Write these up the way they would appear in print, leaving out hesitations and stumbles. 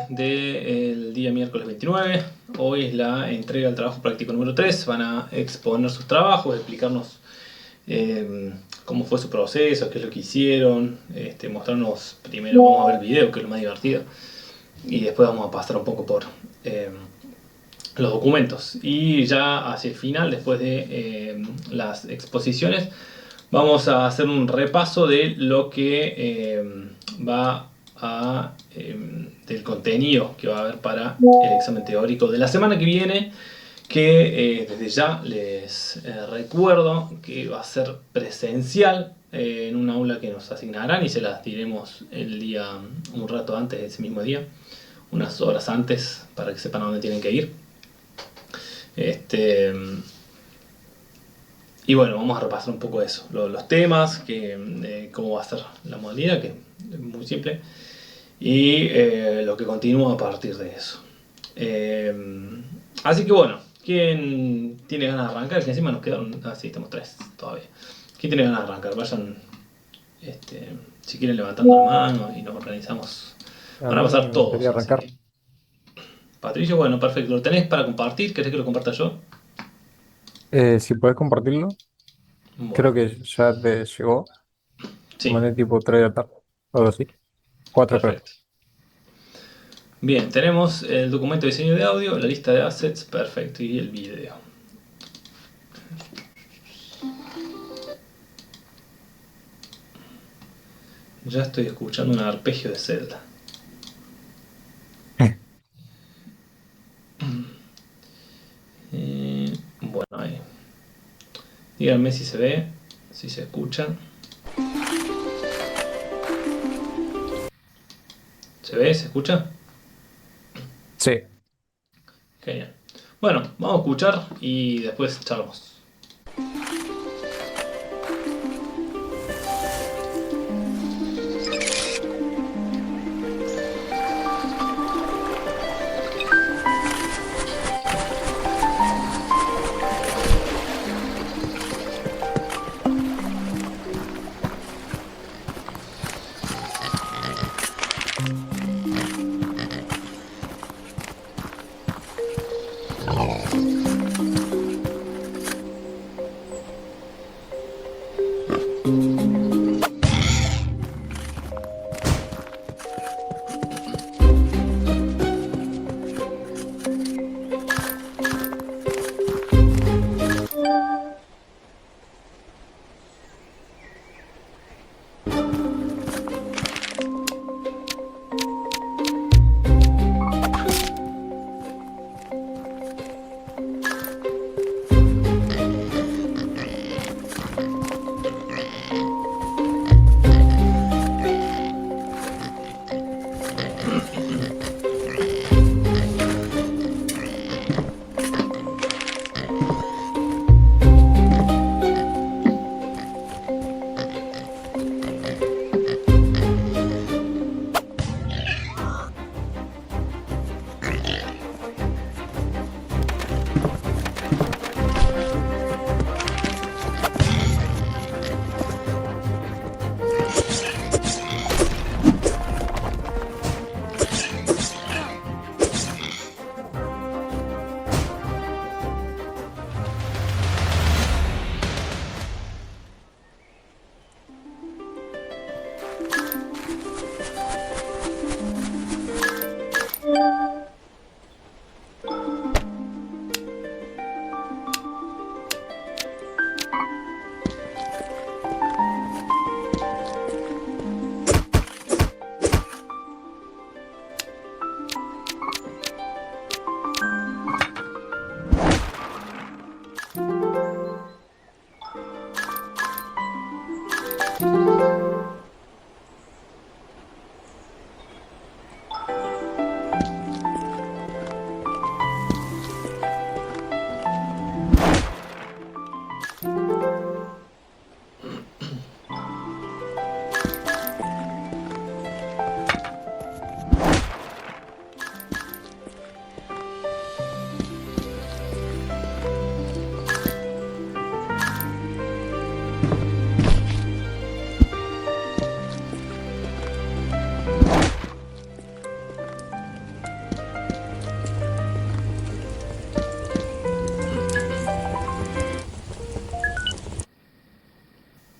del día miércoles 29. Hoy es la entrega del trabajo práctico número 3. Van a exponer sus trabajos, explicarnos cómo fue su proceso, qué es lo que hicieron, mostrarnos primero, vamos a ver el video, que es lo más divertido, y después vamos a pasar un poco por los documentos. Y ya hacia el final, después de las exposiciones, vamos a hacer un repaso de lo que va a del contenido que va a haber para el examen teórico de la semana que viene, que desde ya les recuerdo que va a ser presencial en un aula que nos asignarán y se las diremos el día, un rato antes de ese mismo día, unas horas antes, para que sepan a dónde tienen que ir. Y bueno, vamos a repasar un poco eso, los temas, cómo va a ser la modalidad, que es muy simple, y lo que continúa a partir de eso. Así que bueno, ¿quién tiene ganas de arrancar? Que encima nos quedaron, sí, estamos 3 todavía. ¿Quién tiene ganas de arrancar? Vayan, si quieren, levantando la mano y nos organizamos. A Van a mí pasar me gustaría todos, así arrancar. que... Patricio, bueno, perfecto. ¿Lo tenés para compartir? ¿Querés que lo comparta yo? Si puedes compartirlo, Bueno, creo que ya te llegó. Te sí, mandé tipo 3 de la tarde, o algo así. 4 creo. perfecto. Bien, tenemos el documento de diseño de audio, la lista de assets, perfecto, y el video. Ya estoy escuchando un arpegio de Zelda. Bueno, ahí. Díganme si se ve, si se escucha. ¿Se ve? ¿Se escucha? Sí. Genial. Bueno, vamos a escuchar y después charlamos.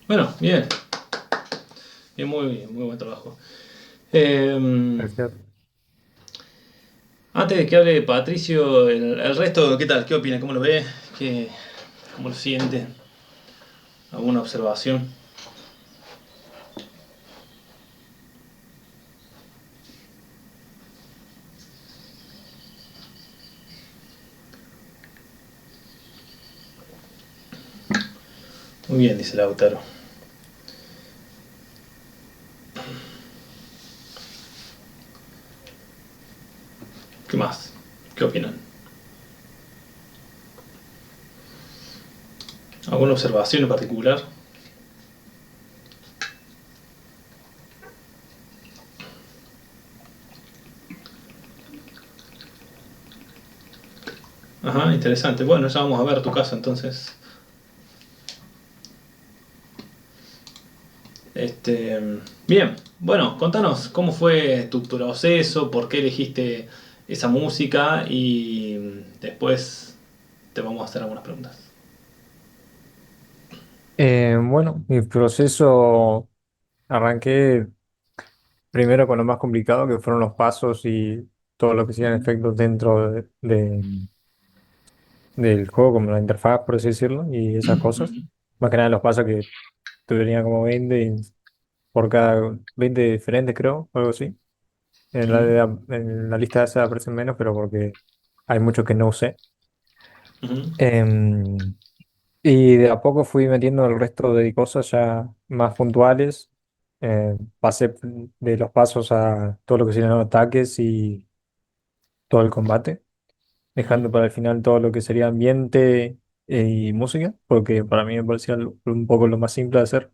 Bueno, bien, bien, muy buen trabajo. Eh, Gracias. Antes de que hable Patricio, el resto, ¿qué tal? ¿Qué opina? ¿Cómo lo ve? ¿Cómo lo siente? ¿Alguna observación? Muy bien, dice Lautaro. ¿Qué más? ¿Qué opinan? ¿Alguna observación en particular? Ajá, interesante. Bueno, ya vamos a ver tu caso entonces. Este, bien, bueno, contanos cómo fue tu proceso, por qué elegiste esa música y después te vamos a hacer algunas preguntas. Bueno, mi proceso arranqué primero con lo más complicado, que fueron los pasos y todo lo que hacían efectos dentro del juego, como la interfaz, por así decirlo, y esas cosas. Más que nada los pasos que tenía como 20 y por cada 20 diferentes, creo, o algo así. Ujú, En la lista esa aparecen menos, pero porque hay muchos que no usé. ujú, Em, y de a poco fui metiendo el resto de cosas ya más puntuales. Pasé de los pasos a todo lo que serían los ataques y todo el combate, ujú. dejando para el final todo lo que sería ambiente y música, porque para mí me parecía un poco lo más simple de hacer.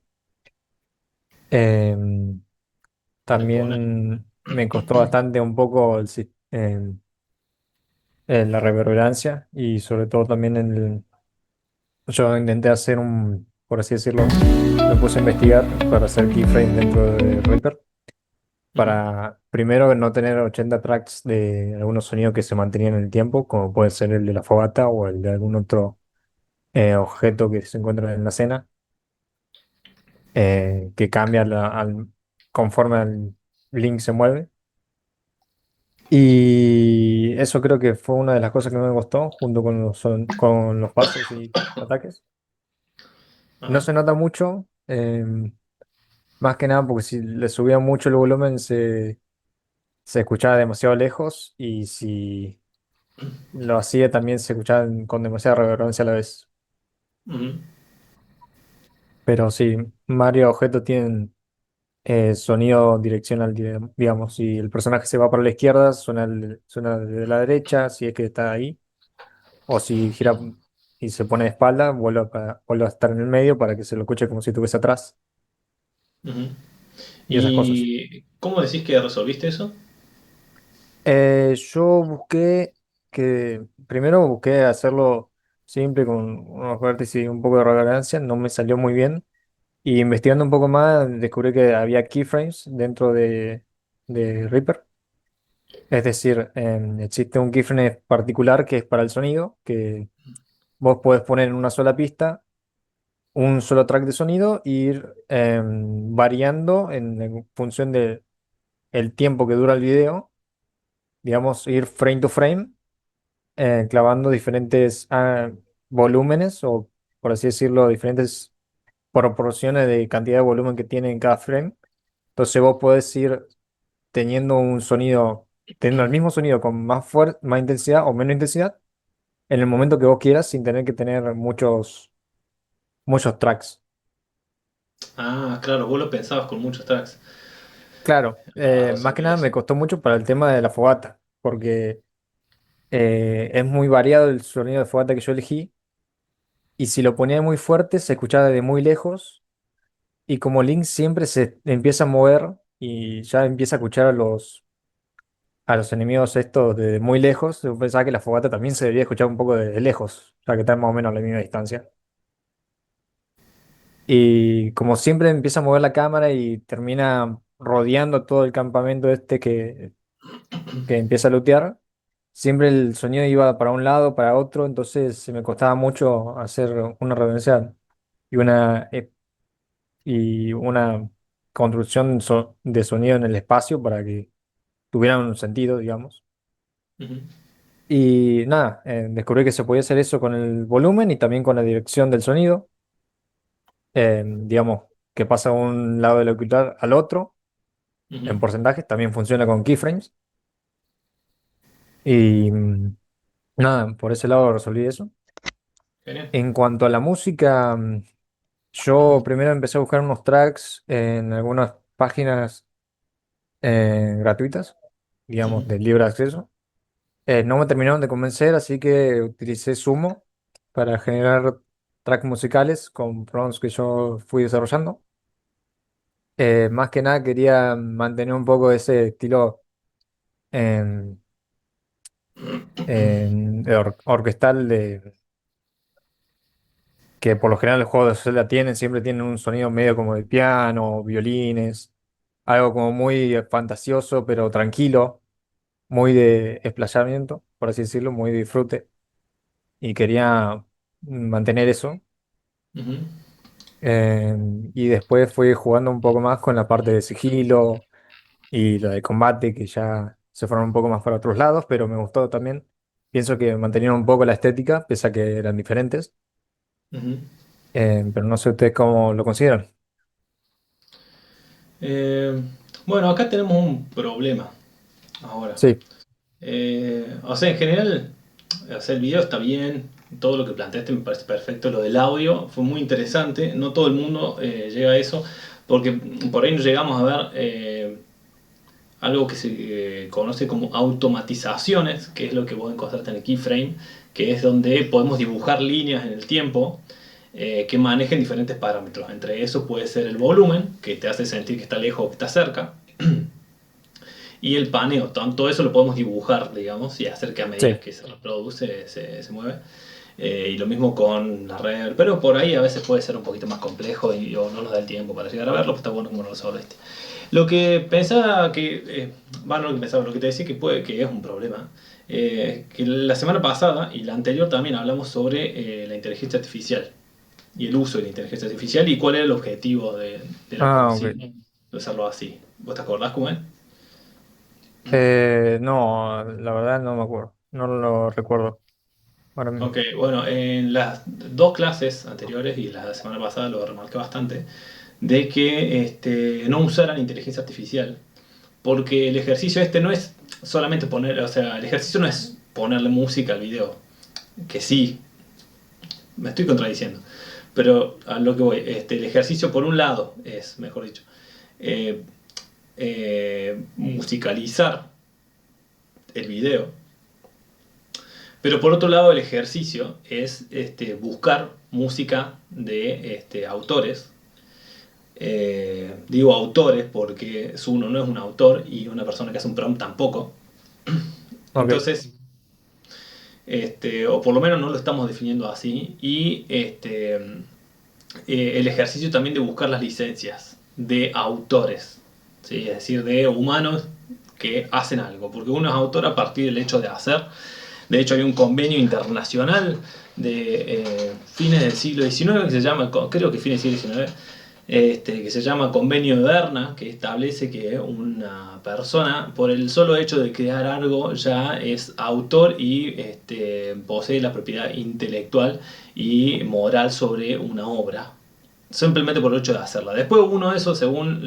Em, Exponer. También me costó bastante un poco la reverberancia y sobre todo también yo intenté hacer por así decirlo, me puse a investigar para hacer keyframe dentro de Reaper, Ujú, para primero no tener 80 tracks de algunos sonidos que se mantenían en el tiempo, como puede ser el de la fogata o el de algún otro objeto que se encuentra en la escena, que cambia conforme el link se mueve. Y eso creo que fue una de las cosas que me gustó, junto con con los pasos y ataques. No ajá, se nota mucho, más que nada porque si le subía mucho el volumen se escuchaba demasiado lejos y si lo hacía también se escuchaba con demasiada reverberancia a la vez. ujú, Pero sí, varios objetos tienen sonido direccional, digamos. Si el personaje se va para la izquierda, suena de la derecha, si es que está ahí. O si gira y se pone de espalda, vuelve a estar en el medio para que se lo escuche como si estuviese atrás. ujú. Y esas cosas. ¿Y cómo decís que resolviste eso? Yo primero busqué hacerlo simple con unos vértices y un poco de reverencia, no me salió muy bien. Y investigando un poco más, descubrí que había keyframes dentro de Reaper. Es decir, existe un keyframe particular que es para el sonido, que vos podés poner en una sola pista un solo track de sonido e ir variando en función de el tiempo que dura el video, digamos, ir frame to frame, clavando diferentes volúmenes o, por así decirlo, diferentes proporciones de cantidad de volumen que tiene en cada frame. Entonces vos podés ir teniendo el mismo sonido con más fuerza, más intensidad o menos intensidad en el momento que vos quieras sin tener que tener muchos tracks. Ah, claro, vos lo pensabas con muchos tracks Claro, a más que resolver nada eso. me costó mucho para el tema de la fogata, porque es muy variado el sonido de fogata que yo elegí, y si lo ponía muy fuerte se escuchaba de muy lejos, y como Link siempre se empieza a mover y ya empieza a escuchar a los enemigos estos de muy lejos, yo pensaba que la fogata también se debía escuchar un poco de lejos, ya que están más o menos a la misma distancia. Y como siempre empieza a mover la cámara y termina rodeando todo el campamento este que empieza a lootear, siempre el sonido iba para un lado, para otro, entonces se me costaba mucho hacer una reverencia y una y una construcción de sonido en el espacio para que tuvieran un sentido, digamos. Ujú, Y nada, descubrí que se podía hacer eso con el volumen y también con la dirección del sonido. Digamos, que pasa de un lado del auricular al otro ujú. en porcentajes, también funciona con keyframes. Y nada, por ese lado resolví eso. Genial. En cuanto a la música, yo primero empecé a buscar unos tracks en algunas páginas gratuitas, Ujú, digamos, de libre acceso. No me terminaron de convencer, así que utilicé Sumo para generar tracks musicales con prompts que yo fui desarrollando. Más que nada quería mantener un poco ese estilo en, orquestal que por lo general los juegos de Zelda tienen, siempre tienen un sonido medio como de piano, violines, algo como muy fantasioso pero tranquilo, muy de explayamiento, por así decirlo, muy de disfrute. Y quería mantener eso. ujú, Eh, y después fui jugando un poco más con la parte de sigilo y lo de combate, que ya se fueron un poco más para otros lados, pero me gustó también. Pienso que mantenieron un poco la estética, pese a que eran diferentes. ujú. Pero no sé ustedes cómo lo consideran. Eh, bueno, acá tenemos un problema ahora. Sí, O sea, en general, o sea, el video está bien, todo lo que planteaste me parece perfecto. Lo del audio fue muy interesante. No todo el mundo llega a eso, porque por ahí no llegamos a ver algo que se conoce como automatizaciones, que es lo que vos encontraste en el keyframe, que es donde podemos dibujar líneas en el tiempo que manejen diferentes parámetros. Entre esos puede ser el volumen, que te hace sentir que está lejos o que está cerca, y el paneo. Todo eso lo podemos dibujar, digamos, y hacer que a medida sí, que se reproduce se mueve. Y lo mismo con la red, pero por ahí a veces puede ser un poquito más complejo y o no nos da el tiempo para llegar a verlo, pero está bueno como lo resolviste. Lo que pensaba que, bueno, lo que pensaba, lo que te decía que puede que es un problema, que la semana pasada y la anterior también hablamos sobre la inteligencia artificial y el uso de la inteligencia artificial y cuál era el objetivo de la ah, ok. consigna de usarlo así. ¿Vos te acordás cómo es? No, la verdad no me acuerdo, no lo recuerdo ahora mismo. Ok, bueno, en las dos clases anteriores y la semana pasada lo remarqué bastante, de que no usaran inteligencia artificial, porque el ejercicio este no es solamente poner, o sea, el ejercicio no es ponerle música al video, que sí, me estoy contradiciendo, pero a lo que voy, el ejercicio por un lado es, mejor dicho, eh, musicalizar el video, pero por otro lado el ejercicio es buscar música de autores. Digo autores porque uno no es un autor y una persona que hace un prompt tampoco. Ok, Entonces, o por lo menos no lo estamos definiendo así. Y el ejercicio también de buscar las licencias de autores, ¿sí? Es decir, de humanos que hacen algo. Porque uno es autor a partir del hecho de hacer. De hecho, hay un convenio internacional de fines del siglo XIX que se llama, creo que fines del siglo XIX, que se llama Convenio de Berna, que establece que una persona, por el solo hecho de crear algo, ya es autor y posee la propiedad intelectual y moral sobre una obra. Simplemente por el hecho de hacerla. Después uno eso, según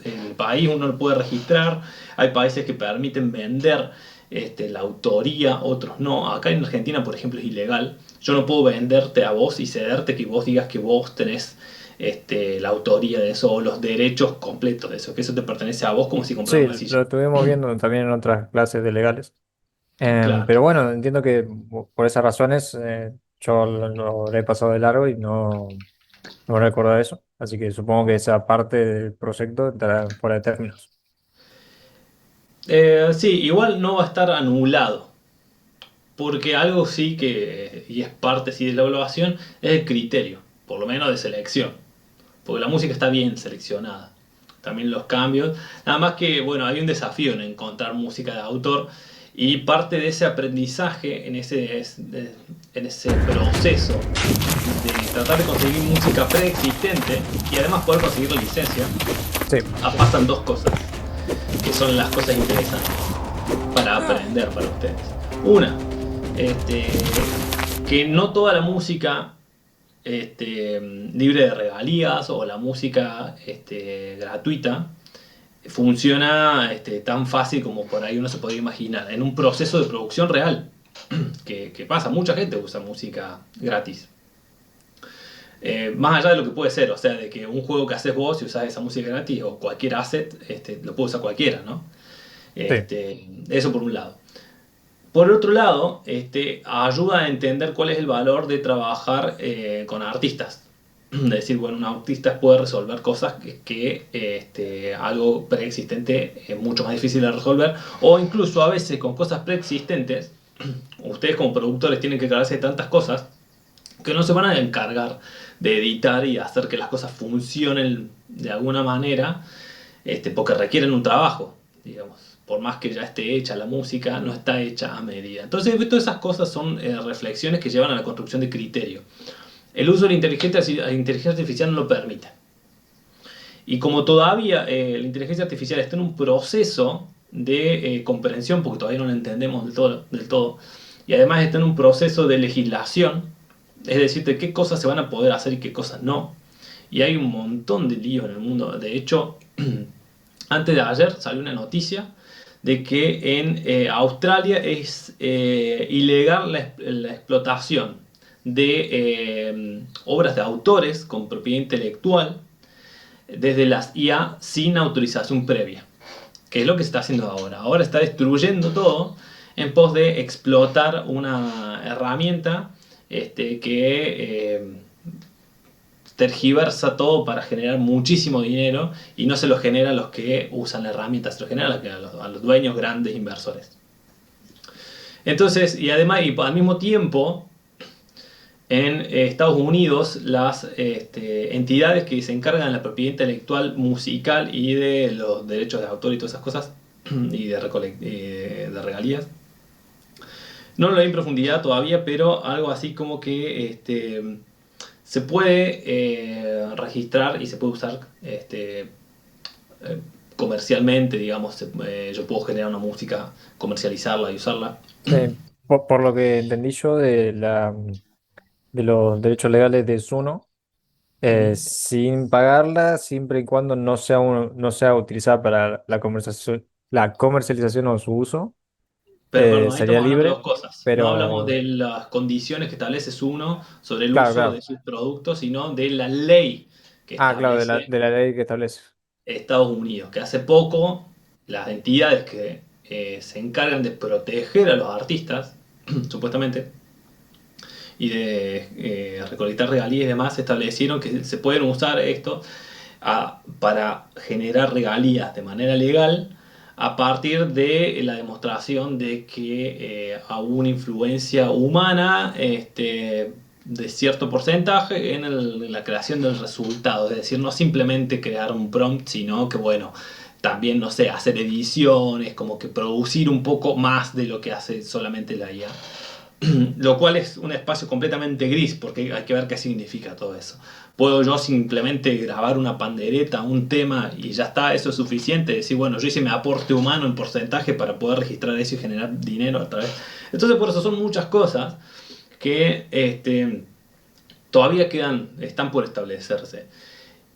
el país, uno lo puede registrar. Hay países que permiten vender la autoría, otros no. Acá en Argentina, por ejemplo, es ilegal. Yo no puedo venderte a vos y cederte que vos digas que vos tenés la autoría de eso o los derechos completos de eso, que eso te pertenece a vos como si compraras sí, una silla. lo estuvimos viendo también en otras clases de legales. Claro. Pero bueno, entiendo que por esas razones yo lo he pasado de largo y no recuerdo eso. Así que supongo que esa parte del proyecto estará fuera de términos. Sí, igual no va a estar anulado. Porque algo sí que, y es parte sí de la evaluación, es el criterio, por lo menos de selección. Porque la música está bien seleccionada. También los cambios. Nada más que, bueno, hay un desafío en encontrar música de autor Y parte de ese aprendizaje, en ese proceso de tratar de conseguir música preexistente y además poder conseguir la licencia, Sí, pasan dos cosas, que son las cosas interesantes para aprender para ustedes. Una, este, que no toda la música libre de regalías o la música gratuita funciona tan fácil como por ahí uno se podría imaginar, en un proceso de producción real, que pasa, mucha gente usa música gratis. Más allá de lo que puede ser, o sea, de que un juego que haces vos y usás esa música gratis o cualquier asset, lo puede usar cualquiera, ¿no? sí, Eso por un lado. Por otro lado, ayuda a entender cuál es el valor de trabajar con artistas. Es decir, bueno, un artista puede resolver cosas que algo preexistente es mucho más difícil de resolver, o incluso a veces con cosas preexistentes, ustedes como productores tienen que encargarse de tantas cosas que no se van a encargar de editar y hacer que las cosas funcionen de alguna manera, porque requieren un trabajo, digamos. Por más que ya esté hecha la música, no está hecha a medida. Entonces, todas esas cosas son reflexiones que llevan a la construcción de criterio. El uso de la inteligencia artificial no lo permite. Y como todavía la inteligencia artificial está en un proceso de comprensión, porque todavía no la entendemos del todo, y además está en un proceso de legislación, es decir, de qué cosas se van a poder hacer y qué cosas no. Y hay un montón de líos en el mundo. De hecho, antes de ayer salió una noticia de que en Australia es ilegal la explotación de obras de autores con propiedad intelectual desde las IA sin autorización previa, que es lo que se está haciendo ahora. Ahora está destruyendo todo en pos de explotar una herramienta que tergiversa todo para generar muchísimo dinero y no se lo genera a los que usan la herramienta, se lo genera a los dueños grandes inversores. Entonces, y además, y al mismo tiempo, en Estados Unidos, las entidades que se encargan de la propiedad intelectual musical y de los derechos de autor y todas esas cosas, y de regalías, no lo leí en profundidad todavía, pero algo así como que se puede registrar y se puede usar comercialmente, digamos. Yo puedo generar una música, comercializarla y usarla. sí. Por lo que entendí yo de los derechos legales de Suno, sin pagarla, siempre y cuando no sea utilizada para la comercialización o su uso, Pero perdón, ahí sería estamos hablando de dos libre, cosas. No hablamos pero de las condiciones que establece uno sobre el claro, uso de claro. sus productos, sino de la ley que Ah, claro, establece de la ley que establece. Estados Unidos, que hace poco las entidades que se encargan de proteger a los artistas, supuestamente, y de recolectar regalías y demás, establecieron que se pueden usar esto para generar regalías de manera legal a partir de la demostración de que hubo una influencia humana de cierto porcentaje en la creación del resultado. Es decir, no simplemente crear un prompt, sino que, bueno, también, no sé, hacer ediciones, como que producir un poco más de lo que hace solamente la IA. Lo cual es un espacio completamente gris, porque hay que ver qué significa todo eso. Puedo yo simplemente grabar una pandereta, un tema y ya está, eso es suficiente. Decir, bueno, yo hice mi aporte humano en porcentaje para poder registrar eso y generar dinero a través. Entonces, por eso son muchas cosas que todavía están por establecerse.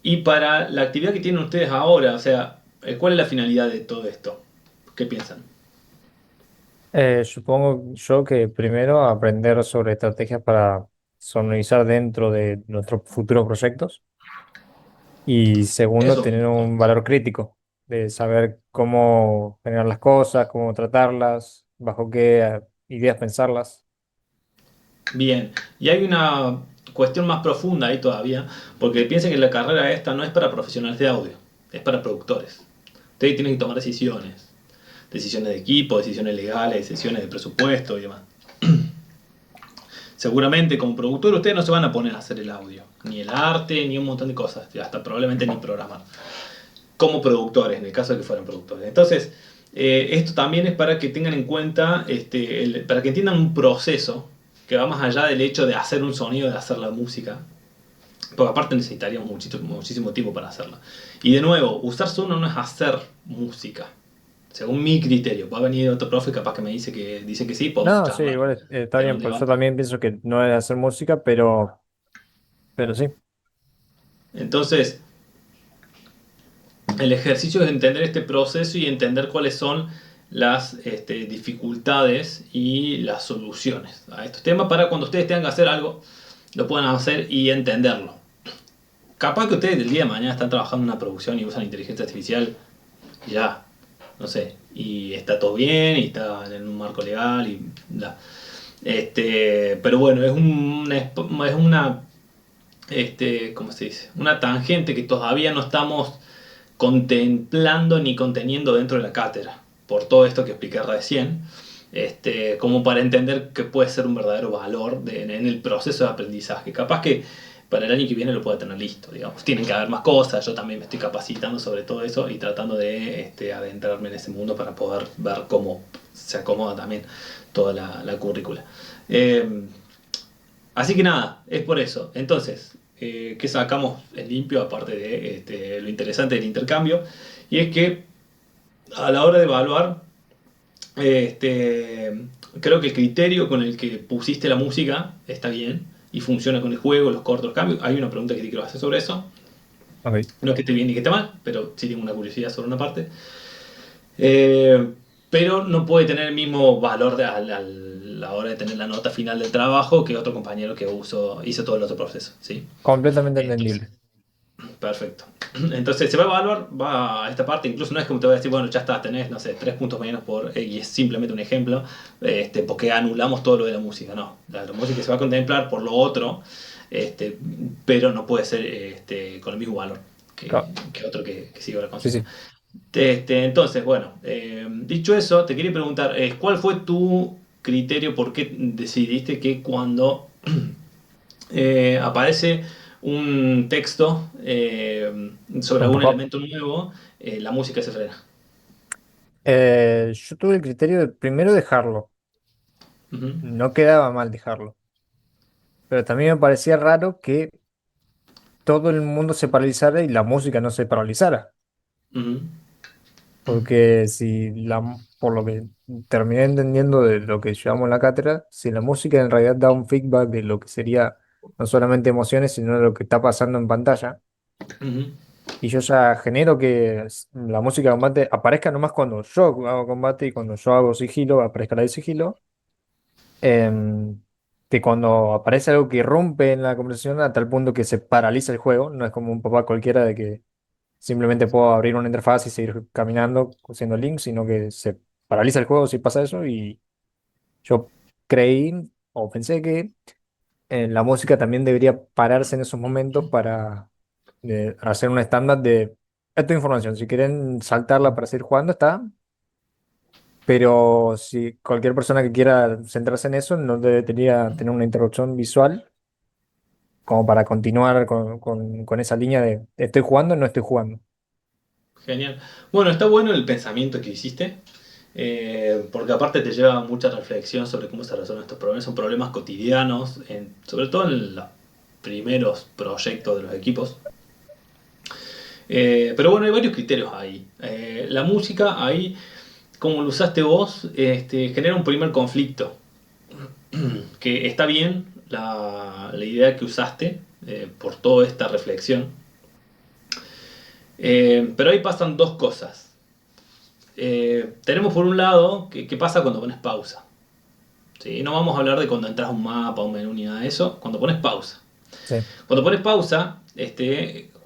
Y para la actividad que tienen ustedes ahora, o sea, ¿cuál es la finalidad de todo esto? ¿Qué piensan? Supongo yo que primero aprender sobre estrategias para sonorizar dentro de nuestros futuros proyectos y segundo Eso. tener un valor crítico de saber cómo generar las cosas, cómo tratarlas, bajo qué ideas pensarlas. Bien, y hay una cuestión más profunda ahí todavía, porque piensen que la carrera esta no es para profesionales de audio, es para productores. Ustedes tienen que tomar decisiones, decisiones de equipo, decisiones legales, decisiones de presupuesto y demás. Seguramente como productor ustedes no se van a poner a hacer el audio, ni el arte, ni un montón de cosas, hasta probablemente ni programar. Como productores, en el caso de que fueran productores. Entonces, Esto también es para que tengan en cuenta, para que entiendan un proceso que va más allá del hecho de hacer un sonido, de hacer la música. Porque aparte necesitaríamos muchísimo tiempo para hacerla. Y de nuevo, usar Suno no es hacer música. Según mi criterio, va a venir otro profe capaz que me dice que sí, podemos No, sí, charlar, igual está tener bien, un pues yo debate. también pienso que no es hacer música, pero sí, Entonces, el ejercicio es entender este proceso y entender cuáles son las dificultades y las soluciones a estos temas para cuando ustedes tengan que hacer algo, lo puedan hacer y entenderlo. Capaz que ustedes el día de mañana están trabajando en una producción y usan inteligencia artificial, ya, no sé, y está todo bien y está en un marco legal y bla. Pero bueno, es una ¿cómo se dice? Una tangente que todavía no estamos contemplando ni conteniendo dentro de la cátedra, por todo esto que expliqué recién, como para entender que puede ser un verdadero valor en el proceso de aprendizaje. Capaz que para el año que viene lo pueda tener listo, digamos. Tienen que haber más cosas, yo también me estoy capacitando sobre todo eso y tratando de adentrarme en ese mundo para poder ver cómo se acomoda también toda la currícula. Eh, Así que nada, es por eso. Entonces, ¿qué sacamos en limpio aparte de lo interesante del intercambio? Y es que a la hora de evaluar, este, creo que el criterio con el que pusiste la música está bien y funciona con el juego, los cortos cambios. Hay una pregunta que te quiero hacer sobre eso. ok. No es que esté bien ni que esté mal, pero sí tengo una curiosidad sobre una parte. Eh, pero no puede tener el mismo valor a la hora de tener la nota final del trabajo que otro compañero que hizo todo el otro proceso. ¿Sí? Completamente Entonces, entendible. perfecto. Entonces se va a evaluar, va a esta parte, incluso no es como te voy a decir, bueno, ya está, tenés, no sé, 3 puntos menos y es simplemente un ejemplo, porque anulamos todo lo de la música, no. La música se va a contemplar por lo otro, este, pero no puede ser con el mismo valor Claro, que otro que sigue la sí, consigna. sí. Entonces, bueno, dicho eso, te quería preguntar, ¿cuál fue tu criterio, por qué decidiste que cuando aparece un texto sobre Un algún pop-up. elemento nuevo, la música se frena? Yo tuve el criterio de primero dejarlo. Ujú, No quedaba mal dejarlo. Pero también me parecía raro que todo el mundo se paralizara y la música no se paralizara. ujú, Porque si por lo que terminé entendiendo de lo que llevamos en la cátedra, si la música en realidad da un feedback de lo que sería no solamente emociones, sino de lo que está pasando en pantalla, ujú, y yo ya genero que la música de combate aparezca nomás cuando yo hago combate y cuando yo hago sigilo, aparezca la de sigilo, em, que cuando aparece algo que rompe en la conversación a tal punto que se paraliza el juego, no es como un papá cualquiera de que simplemente puedo abrir una interfaz y seguir caminando haciendo links, sino que se paraliza el juego si pasa eso. Y yo creí o pensé que la música también debería pararse en esos momentos para hacer un estándar de esta información. Si quieren saltarla para seguir jugando, está. Pero si cualquier persona que quiera centrarse en eso no debería tener una interrupción visual como para continuar con esa línea de estoy jugando, no estoy jugando. genial. Bueno, está bueno el pensamiento que hiciste, porque aparte te lleva a mucha reflexión sobre cómo se resuelven estos problemas. Son problemas cotidianos, sobre todo en los primeros proyectos de los equipos. Pero bueno, hay varios criterios ahí. La música ahí, como lo usaste vos, genera un primer conflicto. Que está bien la idea que usaste por toda esta reflexión. Pero ahí pasan dos cosas. Tenemos por un lado, ¿qué pasa cuando pones pausa? ¿Sí? No vamos a hablar de cuando entras a un mapa, a un menú ni nada de eso. Cuando pones pausa. Sí. Cuando pones pausa,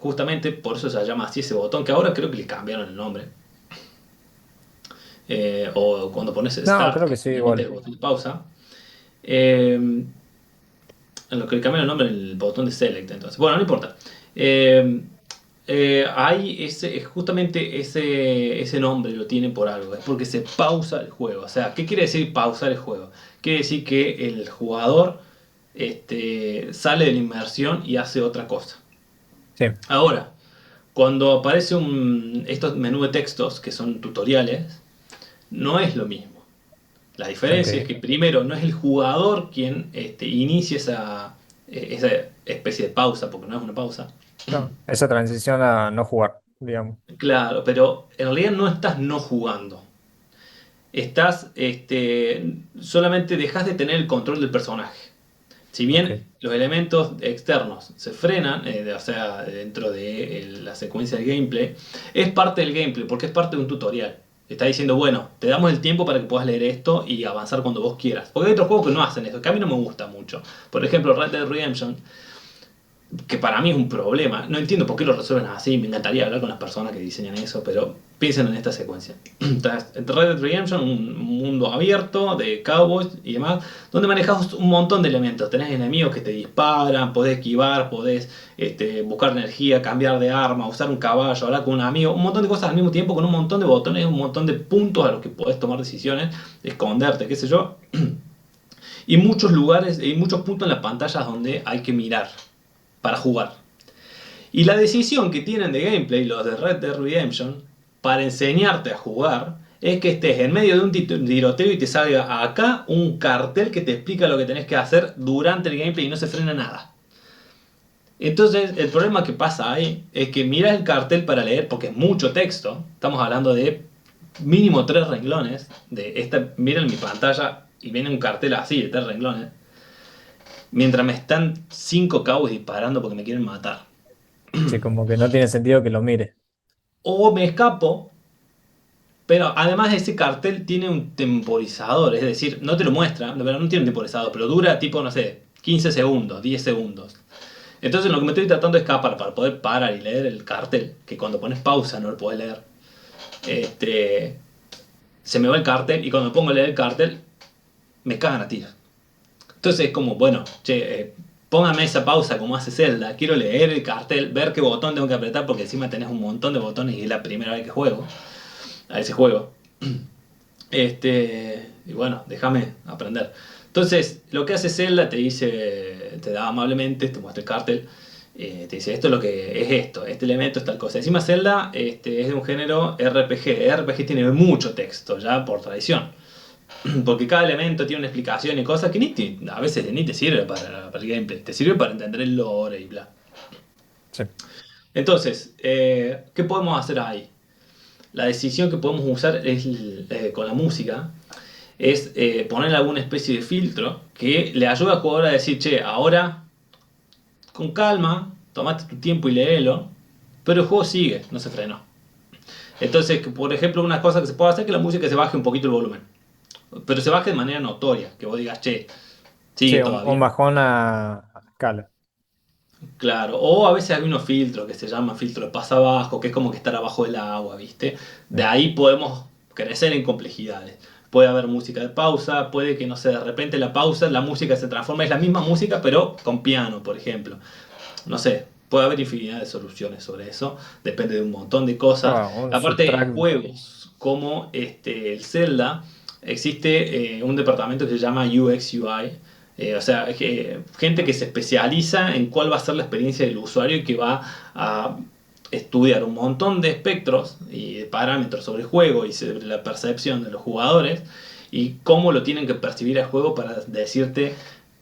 justamente por eso se llama así ese botón, que ahora creo que le cambiaron el nombre. O cuando pones No, start, creo que que sí, simplemente es igual. el botón de pausa. Eh, en lo que le cambiaron el nombre, el botón de select. Entonces, bueno, no importa. Eh, hay justamente ese nombre lo tiene por algo, es porque se pausa el juego. O sea, ¿qué quiere decir pausar el juego? Quiere decir que el jugador sale de la inmersión y hace otra cosa. Sí, Ahora, cuando aparece estos menú de textos que son tutoriales, no es lo mismo. La diferencia es Ok. que primero no es el jugador quien inicia esa especie de pausa, porque no es una pausa. No, esa transición a no jugar, digamos. Claro, pero en realidad no estás no jugando. Estás, solamente dejas de tener el control del personaje. Si Ok. bien los elementos externos se frenan, o sea, dentro de la secuencia del gameplay, es parte del gameplay, porque es parte de un tutorial. Está diciendo, bueno, te damos el tiempo para que puedas leer esto y avanzar cuando vos quieras. Porque hay otros juegos que no hacen eso, que a mí no me gusta mucho. Por ejemplo, Red Dead Redemption, que para mí es un problema. No entiendo por qué lo resuelven así. Me encantaría hablar con las personas que diseñan eso, pero piensen en esta secuencia. Red Dead Redemption, un mundo abierto de cowboys y demás, donde manejas un montón de elementos. Tenés enemigos que te disparan, podés esquivar, podés buscar energía, cambiar de arma, usar un caballo, hablar con un amigo, un montón de cosas al mismo tiempo con un montón de botones, un montón de puntos a los que podés tomar decisiones, esconderte, qué sé yo. Y muchos lugares y muchos puntos en las pantallas donde hay que mirar para jugar. Y la decisión que tienen de gameplay los de Red Dead Redemption para enseñarte a jugar es que estés en medio de un tiroteo y te salga acá un cartel que te explica lo que tenés que hacer durante el gameplay y no se frena nada. Entonces, el problema que pasa ahí es que miras el cartel para leer, porque es mucho texto. Estamos hablando de mínimo 3 renglones. Miren mi pantalla y viene un cartel así de 3 renglones. Mientras me están 5 cabos disparando porque me quieren matar. Sí, como que no tiene sentido que lo mire. O me escapo. Pero además ese cartel tiene un temporizador, es decir, no te lo muestra, pero no tiene un temporizador, pero dura tipo, no sé, 15 segundos, 10 segundos. Entonces lo que me estoy tratando de escapar para poder parar y leer el cartel, que cuando pones pausa no lo puedes leer, este, se me va el cartel y cuando me pongo a leer el cartel me cagan a tiros. Entonces es como, bueno, che, póngame esa pausa como hace Zelda, quiero leer el cartel, ver qué botón tengo que apretar porque encima tenés un montón de botones y es la primera vez que juego a ese juego. Y bueno, déjame aprender. Entonces, lo que hace Zelda te dice, te da amablemente, te muestra el cartel, te dice esto es lo que es esto, este elemento es tal cosa. Encima Zelda es de un género RPG. RPG tiene mucho texto ya por tradición. Porque cada elemento tiene una explicación y cosas que a veces ni te sirve para el gameplay, te sirve para entender el lore y bla. Sí. Entonces, ¿qué podemos hacer ahí? La decisión que podemos usar es con la música es ponerle alguna especie de filtro que le ayude al jugador a decir, che, ahora con calma, tomate tu tiempo y léelo, pero el juego sigue, no se frenó. Entonces, por ejemplo, una cosa que se puede hacer es que la música se baje un poquito el volumen, pero se baje de manera notoria, que vos digas, che, Sí, sigue un todavía. bajón a escala. Claro, o a veces hay unos filtros que se llaman filtro de pasa abajo, que es como que estar abajo del agua, ¿viste? De Mm. ahí podemos crecer en complejidades. Puede haber música de pausa, puede que, no sé, de repente la pausa, la música se transforma, es la misma música, pero con piano, por ejemplo. No sé, puede haber infinidad de soluciones sobre eso, depende de un montón de cosas. Claro, un Aparte, en subtrack. juegos como el Zelda, existe un departamento que se llama UX UI, o sea, gente que se especializa en cuál va a ser la experiencia del usuario y que va a estudiar un montón de espectros y de parámetros sobre el juego y sobre la percepción de los jugadores y cómo lo tienen que percibir el juego para decirte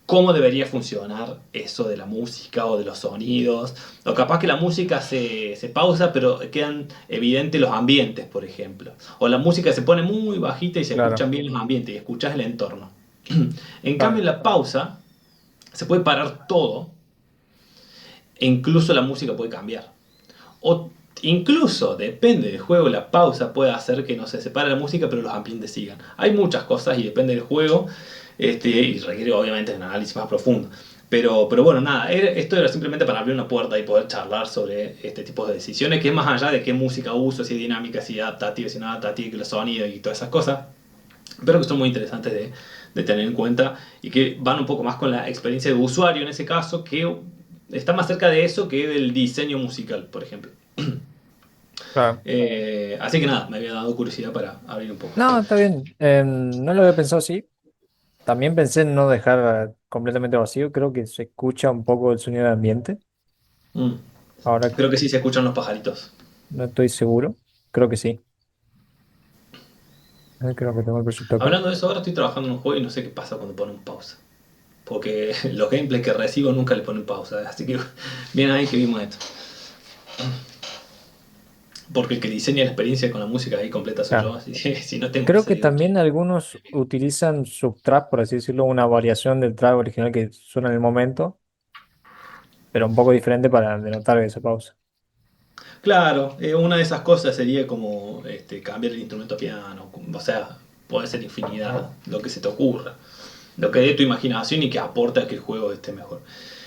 cómo debería funcionar eso de la música o de los sonidos. O capaz que la música se pausa, pero quedan evidentes los ambientes, por ejemplo. O la música se pone muy bajita y se escuchan Claro, bien los ambientes y escuchas el entorno. En cambio, claro. en la pausa se puede parar todo e incluso la música puede cambiar. O incluso, depende del juego, la pausa puede hacer que no se separe la música, pero los ambientes sigan. Hay muchas cosas y depende del juego, y requiere obviamente un análisis más profundo. Pero bueno, nada, esto era simplemente para abrir una puerta y poder charlar sobre este tipo de decisiones, que es más allá de qué música uso, si es dinámica, si es adaptativa, si no es adaptativa, que los sonidos y todas esas cosas, pero que son muy interesantes de tener en cuenta y que van un poco más con la experiencia de usuario en ese caso, que está más cerca de eso que del diseño musical, por ejemplo. Claro. Así que nada, me había dado curiosidad para abrir un poco. No, está bien. No lo había pensado así. También pensé en no dejar completamente vacío. Creo que se escucha un poco el sonido del ambiente. Mm. Ahora Creo que sí se escuchan los pajaritos. no estoy seguro. Creo que sí. Creo que tengo el proyecto acá. Hablando de eso, ahora estoy trabajando en un juego y no sé qué pasa cuando ponen pausa. Porque los gameplays que recibo nunca le ponen pausa. Así que bien ahí que vimos esto. Porque el que diseña la experiencia con la música ahí completa soy yo. Claro. Así que si no tengo Creo ese que digo, también algunos utilizan subtrap, por así decirlo, una variación del track original que suena en el momento, pero un poco diferente para denotar esa pausa. claro, una de esas cosas sería como cambiar el instrumento a piano. O sea, puede ser infinidad, lo que se te ocurra. Lo que dé tu imaginación y que aporta a que el juego esté mejor.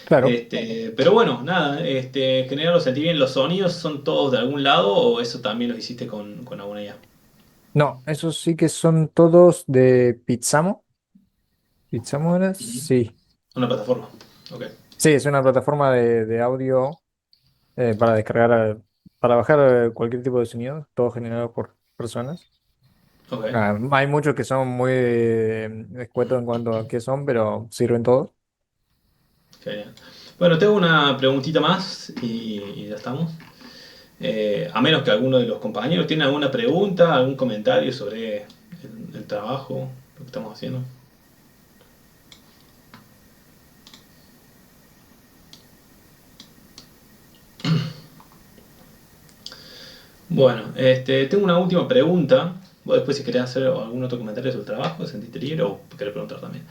Claro. Pero bueno, nada, en general lo sentí bien. ¿Los sonidos son todos de algún lado o eso también los hiciste con alguna IA? No, esos sí que son todos de Pizamo. ¿Pizamo era? Ujú. Sí. Una plataforma. Ok, Sí, es una plataforma de audio para descargar, para bajar cualquier tipo de sonido, todo generado por personas. ok, Hay muchos que son muy escuetos en cuanto a qué son, pero sirven todos. genial. Bueno, tengo una preguntita más y ya estamos. A menos que alguno de los compañeros tiene alguna pregunta, algún comentario sobre el trabajo, lo que estamos haciendo. Bueno, tengo una última pregunta. Vos después si querés hacer algún otro comentario sobre el trabajo, sentiste libre o querés preguntar también.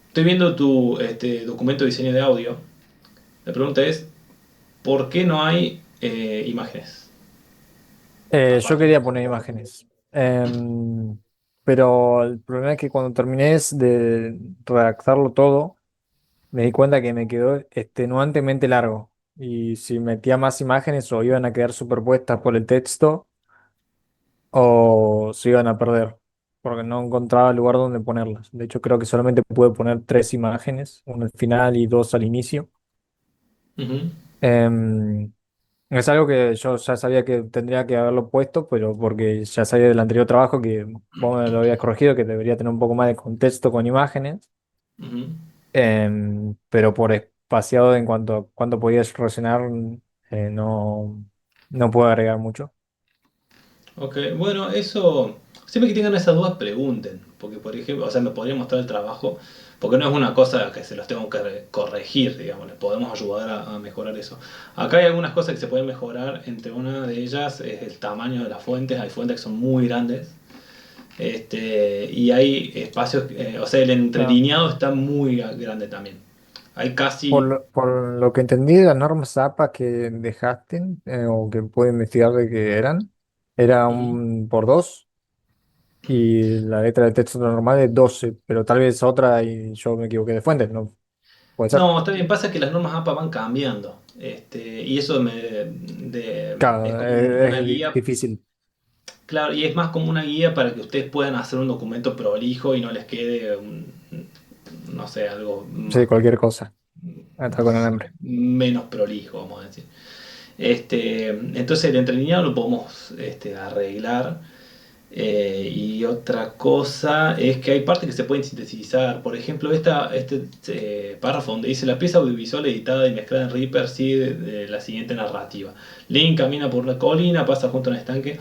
Estoy viendo tu documento de diseño de audio. La pregunta es, ¿por qué no hay imágenes? Yo Aparte de quería las poner fotos. imágenes. Pero el problema es que cuando terminé de redactarlo todo, me di cuenta que me quedó extenuantemente largo. Y si metía más imágenes o iban a quedar superpuestas por el texto o se iban a perder, porque no encontraba lugar donde ponerlas. De hecho, creo que solamente pude poner tres imágenes, una al final y dos al inicio. Ujú, Em, es algo que yo ya sabía que tendría que haberlo puesto, pero porque ya sabía del anterior trabajo que vos me lo habías corregido, que debería tener un poco más de contexto con imágenes. ujú. Pero por espaciado en cuanto a cuánto podías relacionar, no, no puedo agregar mucho. Ok, bueno, eso. Siempre que tengan esas dudas, pregunten. Porque, por ejemplo, o sea, me podría mostrar el trabajo. Porque no es una cosa que se los tengo que corregir, digamos. Les podemos ayudar a mejorar eso. Acá hay algunas cosas que se pueden mejorar. Entre una de ellas es el tamaño de las fuentes. Hay fuentes que son muy grandes. Y hay espacios. O sea, el Ah, entrelineado está muy grande también. Hay por casi. por lo que entendí de las normas APA que dejaste, o que pude investigar de que eran, era Ujú. un por dos y la letra de texto normal es 12, pero tal vez otra y yo me equivoqué de fuente, ¿no? Puede ser. No, está bien, pasa que las normas APA van cambiando. Y eso es Claro, como una es guía, difícil. claro, y es más como una guía para que ustedes puedan hacer un documento prolijo y no les quede, no sé, algo Sí, más, cualquier cosa. Está con alambre. menos prolijo, vamos a decir. Entonces el entrelineado lo podemos arreglar. Y otra cosa es que hay partes que se pueden sintetizar. Por ejemplo, este párrafo donde dice la pieza audiovisual editada y mezclada en Reaper sigue la siguiente narrativa. Link camina por la colina, pasa junto a un estanque.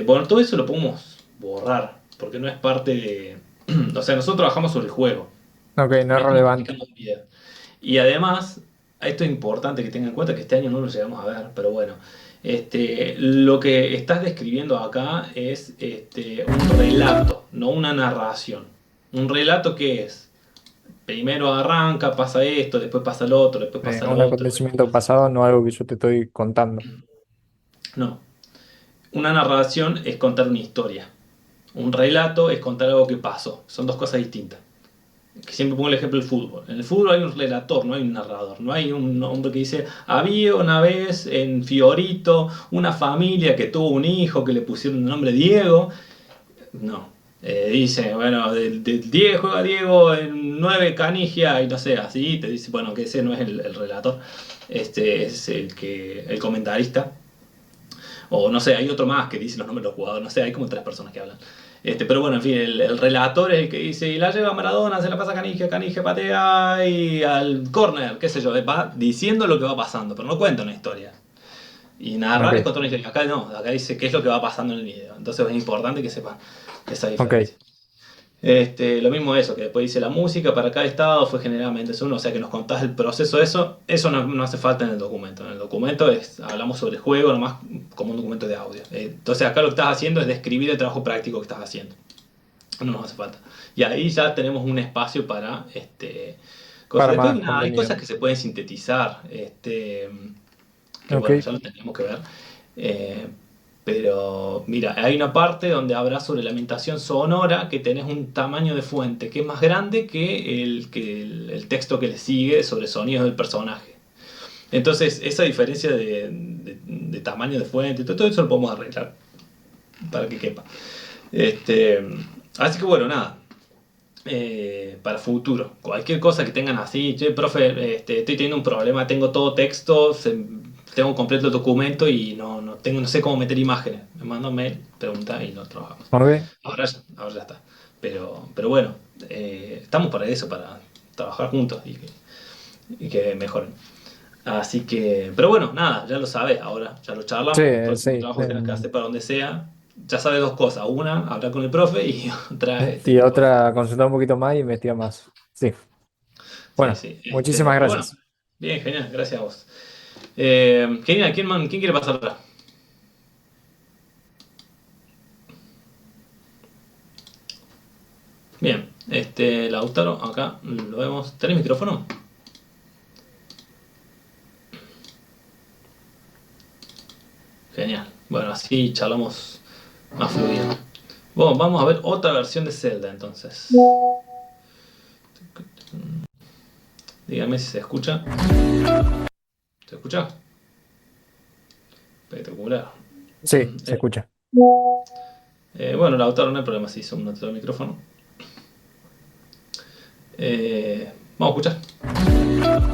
Bueno, todo eso lo podemos borrar porque no es parte de... O sea, nosotros trabajamos sobre el juego. Ok, no No es estamos relevante. publicando un video. Y además, esto es importante que tengan en cuenta que este año no lo llegamos a ver, pero bueno, lo que estás describiendo acá es un relato, no una narración. Un relato que es, primero arranca, pasa esto, después pasa lo otro, después pasa lo Un otro, después acontecimiento pasa lo pasado, otro. no algo que yo te estoy contando. No, una narración es contar una historia. Un relato es contar algo que pasó. Son dos cosas distintas. Que siempre pongo el ejemplo del fútbol. En el fútbol hay un relator, no hay un narrador. No hay un hombre que dice, había una vez en Fiorito una familia que tuvo un hijo que le pusieron el nombre Diego. No. Dice, bueno, del 10 juega Diego en 9 Canigia y no sé, así te dice, bueno, que ese no es el relator, este es el comentarista. O no sé, hay otro más que dice los nombres de los jugadores, no sé, hay como tres personas que hablan. Pero bueno, en fin, el relator es el que dice, y la lleva Maradona, se la pasa a Canigia, Canigia patea y al córner, qué sé yo, va diciendo lo que va pasando, pero no cuenta una historia. Y narrar es Ok, contar una historia. Acá no, acá dice qué es lo que va pasando en el video. Entonces es importante que sepan esa ok. diferencia. Lo mismo eso, que después dice la música para cada estado fue generalmente es uno, o sea que nos contás el proceso de eso no, no hace falta en el documento. En el documento hablamos sobre el juego nomás como un documento de audio. Entonces acá lo que estás haciendo es describir el trabajo práctico que estás haciendo. No nos hace falta. Y ahí ya tenemos un espacio para cosas. Para Después más nada, hay contenido. cosas que se pueden sintetizar. Que Ok, bueno, ya lo tendríamos que ver. Eh, pero mira, hay una parte donde habla sobre la ambientación sonora que tenés un tamaño de fuente que es más grande que el texto que le sigue sobre sonidos del personaje. Entonces, esa diferencia de tamaño de fuente, todo eso lo podemos arreglar para que quepa. Este, Así que bueno, nada. Para futuro. Cualquier cosa que tengan así, che, profe, estoy teniendo un problema, tengo todo texto, tengo completo el documento y no sé cómo meter imágenes. Me manda un mail, pregunta y lo trabajamos. ok. Ahora ya está. Pero bueno, estamos para eso, para trabajar juntos y que mejoren. Así que, pero bueno, nada, ya lo sabes, ahora ya lo Sí, charlamos. El próximo sí. trabajo que tengas que hacer para donde sea, ya sabes dos cosas. Una, hablar con el profe y otra, Y poder. otra, consultar un poquito más y investigar más. Sí. Sí, Bueno, sí. muchísimas Pero bueno, gracias. bien, genial, gracias a vos. Genial, ¿quién quiere pasar atrás? Bien, Lautaro, acá lo vemos. ¿Tenés micrófono? Genial. Bueno, así charlamos más fluido. Bueno, vamos a ver otra versión de Zelda entonces. Dígame si se escucha. ¿Se escucha? Espectacular. Sí, se escucha. Bueno, Lautaro no hay problema si hizo un otro micrófono. Vamos a escuchar.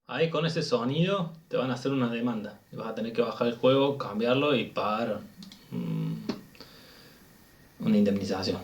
Ahí con ese sonido te van a hacer una demanda. Y vas a tener que bajar el juego, cambiarlo y pagar mm, una indemnización.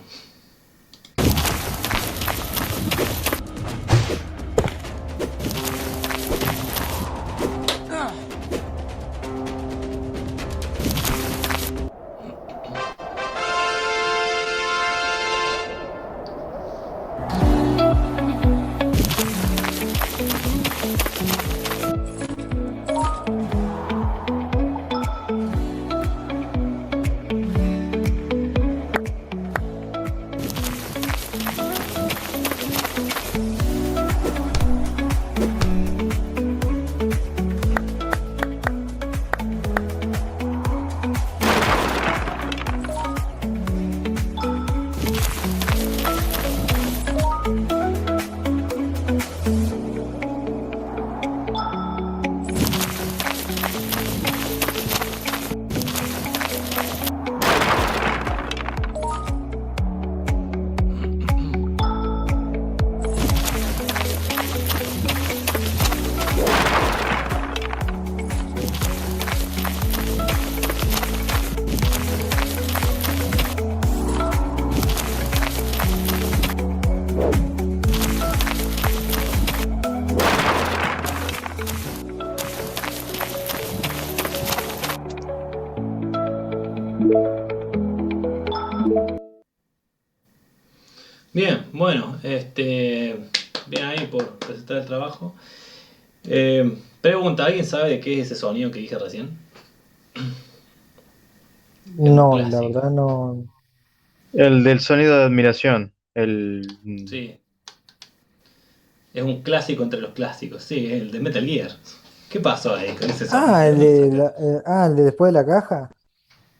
Bueno, bien ahí por presentar el trabajo. Pregunta, ¿alguien sabe de qué es ese sonido que dije recién? Es un No, la clásico. verdad no. El del sonido de admiración. Sí, es un clásico entre los clásicos. Sí, el de Metal Gear. ¿Qué pasó ahí con ese Ah, sonido? Saca. el de después de la caja,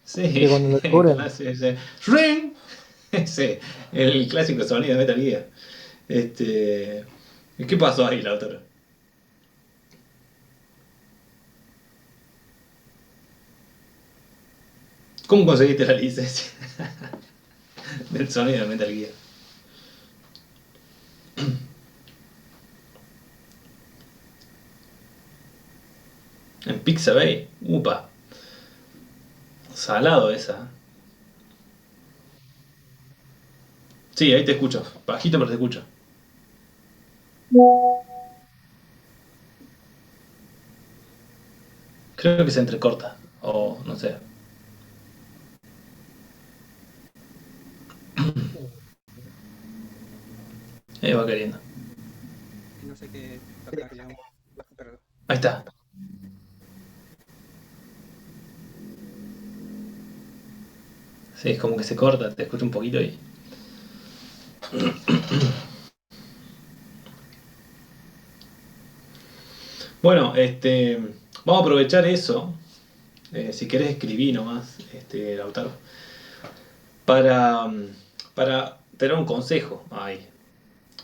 Sí, de cuando lo el descubren. clásico ese. ¡Ring! Ese, el clásico sonido de Metal Gear. Este, ¿Qué pasó ahí, la autora? ¿Cómo conseguiste la licencia del sonido de Metal Gear? En Pixabay. Upa, salado esa. Sí, ahí te escucho. Bajito, pero te escucho. Creo que se entrecorta. O no sé. Ahí va queriendo. No sé qué tocar, digamos. Pero Ahí está. Sí, es como que se corta, te escucho un poquito y. Bueno, vamos a aprovechar eso. Si querés escribir nomás, Lautaro. Para, para tener un consejo ahí.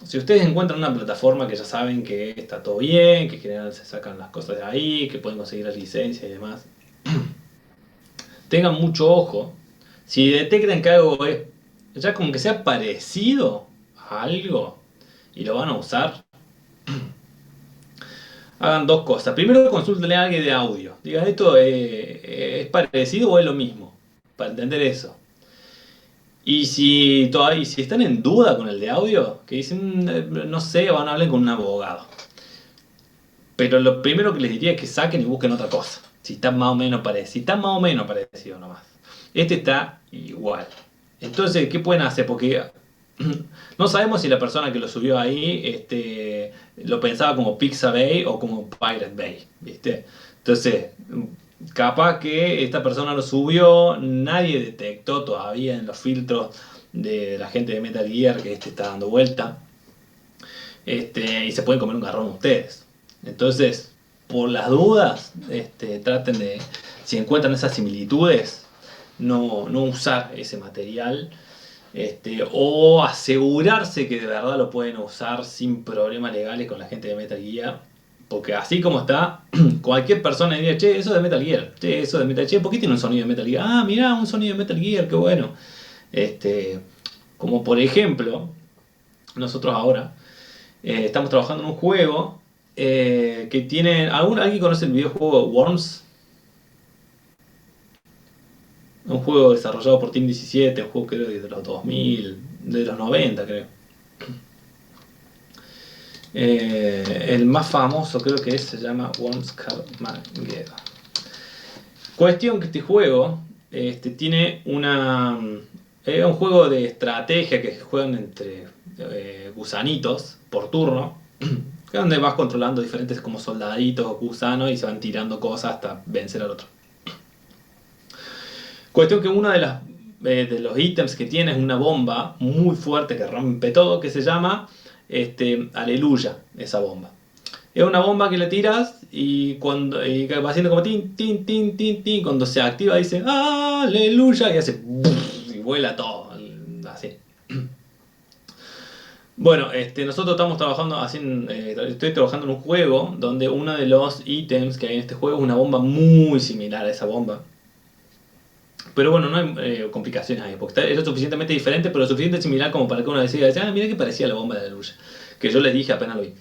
Si ustedes encuentran una plataforma que ya saben que está todo bien, que en general se sacan las cosas de ahí, que pueden conseguir las licencias y demás, tengan mucho ojo. Si detectan que algo es ya como que sea parecido a algo y lo van a usar, hagan dos cosas. Primero consulten a alguien de audio. Digan, ¿esto es parecido o es lo mismo? Para entender eso. Y si todavía, si están en duda con el de audio, que dicen, no sé, van a hablar con un abogado. Pero lo primero que les diría es que saquen y busquen otra cosa. Si está más o menos parecido. Si está más o menos parecido nomás. Este está igual. Entonces, ¿qué pueden hacer? Porque no sabemos si la persona que lo subió ahí lo pensaba como Pixabay o como Pirate Bay. ¿Viste? Entonces, capaz que esta persona lo subió, nadie detectó todavía en los filtros de la gente de Metal Gear que está dando vuelta. Y se pueden comer un garrón ustedes. Entonces, por las dudas, traten de, si encuentran esas similitudes, no usar ese material. O asegurarse que de verdad lo pueden usar sin problemas legales con la gente de Metal Gear. Porque así como está, cualquier persona diría, che, eso es de Metal Gear, che, eso es de Metal Gear, ¿por qué tiene un sonido de Metal Gear? Ah, mirá, un sonido de Metal Gear, qué bueno. Este, Como por ejemplo, nosotros ahora estamos trabajando en un juego que tiene. ¿Alguien conoce el videojuego Worms? Un juego desarrollado por Team 17, un juego creo que de los 2000, de los 90 creo. El más famoso creo que se llama Worms Carmageddon. Cuestión que este juego tiene una. Es un juego de estrategia que juegan entre gusanitos por turno. Donde vas controlando diferentes como soldaditos o gusanos y se van tirando cosas hasta vencer al otro. Cuestión que uno de los ítems que tiene es una bomba muy fuerte que rompe todo, que se llama Aleluya, esa bomba. Es una bomba que le tiras y va haciendo como tin, tin, tin, tin, tin. Cuando se activa dice Aleluya y hace y vuela todo. Así. Bueno, nosotros estamos trabajando, estoy trabajando en un juego donde uno de los ítems que hay en este juego es una bomba muy similar a esa bomba. Pero bueno, no hay complicaciones ahí, porque es lo suficientemente diferente, pero lo suficientemente similar como para que uno decida, mira que parecía la bomba de la luz. Que yo les dije apenas lo vi.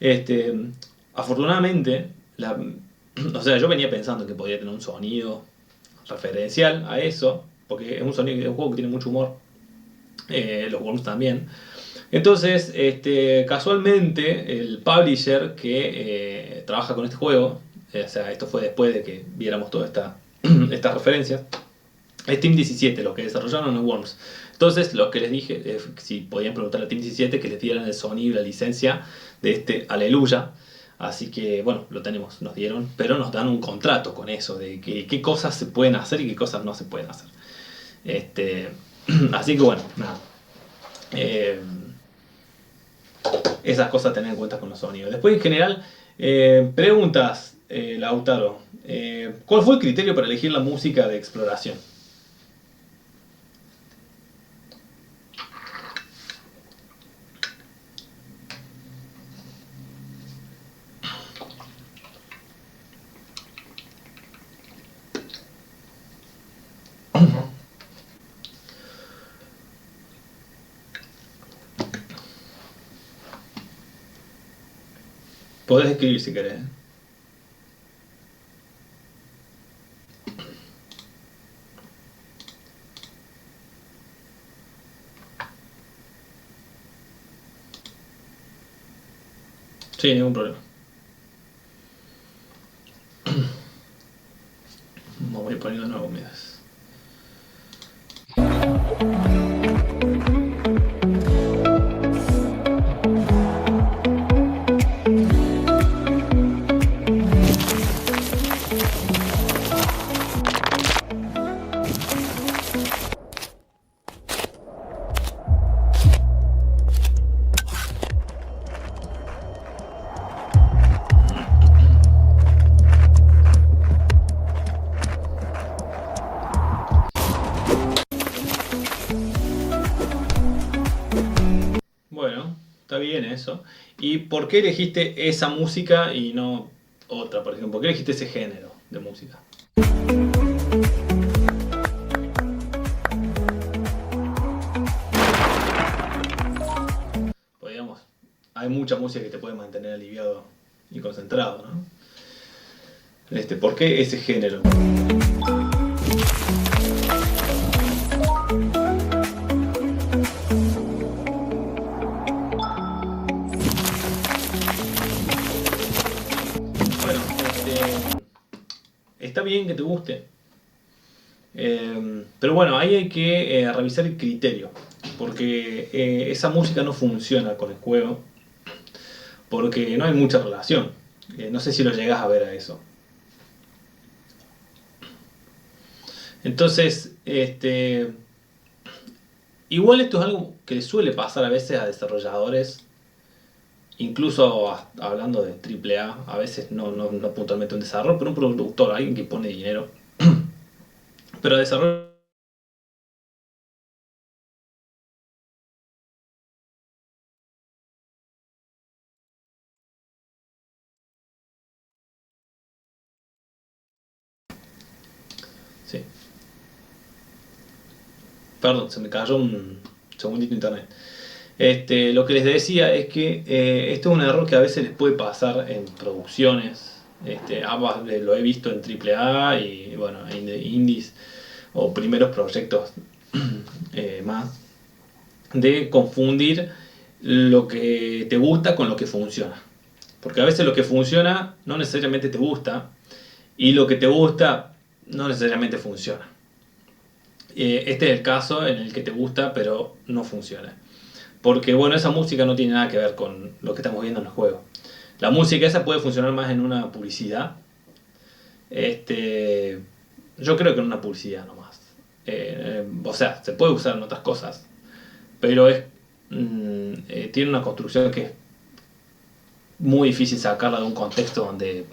Este, Afortunadamente, o sea, yo venía pensando que podía tener un sonido referencial a eso, porque es un juego que tiene mucho humor, los Worms también. Entonces, casualmente, el publisher que trabaja con este juego, o sea, esto fue después de que viéramos toda esta referencia, es Team 17 los que desarrollaron el Worms. Entonces, lo que les dije, si podían preguntar a Team 17 que les dieran el sonido y la licencia de este Aleluya. Así que, bueno, lo tenemos, nos dieron, pero nos dan un contrato con eso, de qué cosas se pueden hacer y qué cosas no se pueden hacer. Así que, bueno, nada. Esas cosas a tener en cuenta con los sonidos. Después, en general, preguntas, Lautaro. ¿Cuál fue el criterio para elegir la música de exploración? Podés escribir si querés. Sí, ningún problema. Vamos a ir poniendo nuevas comidas. Bueno, está bien eso. ¿Y por qué elegiste esa música y no otra, por ejemplo? ¿Por qué elegiste ese género de música? Pues digamos, hay mucha música que te puede mantener aliviado y concentrado, ¿no? ¿Por qué ese género? Bueno, está bien que te guste. Pero bueno, ahí hay que revisar el criterio. Porque esa música no funciona con el juego. Porque no hay mucha relación. No sé si lo llegas a ver a eso. Entonces, igual esto es algo que le suele pasar a veces a desarrolladores. Incluso hablando de AAA, a veces no puntualmente un desarrollo, pero un productor, alguien que pone dinero. Pero desarrollo. Sí. Perdón, se me cayó un segundito internet. Lo que les decía es que esto es un error que a veces les puede pasar en producciones. Ambas lo he visto en AAA y bueno, en indies o primeros proyectos más. De confundir lo que te gusta con lo que funciona. Porque a veces lo que funciona no necesariamente te gusta y lo que te gusta no necesariamente funciona. Este es el caso en el que te gusta pero no funciona. Porque bueno, esa música no tiene nada que ver con lo que estamos viendo en el juego. La música esa puede funcionar más en una publicidad. Yo creo que en una publicidad nomás. O sea, se puede usar en otras cosas. Pero tiene una construcción que es muy difícil sacarla de un contexto donde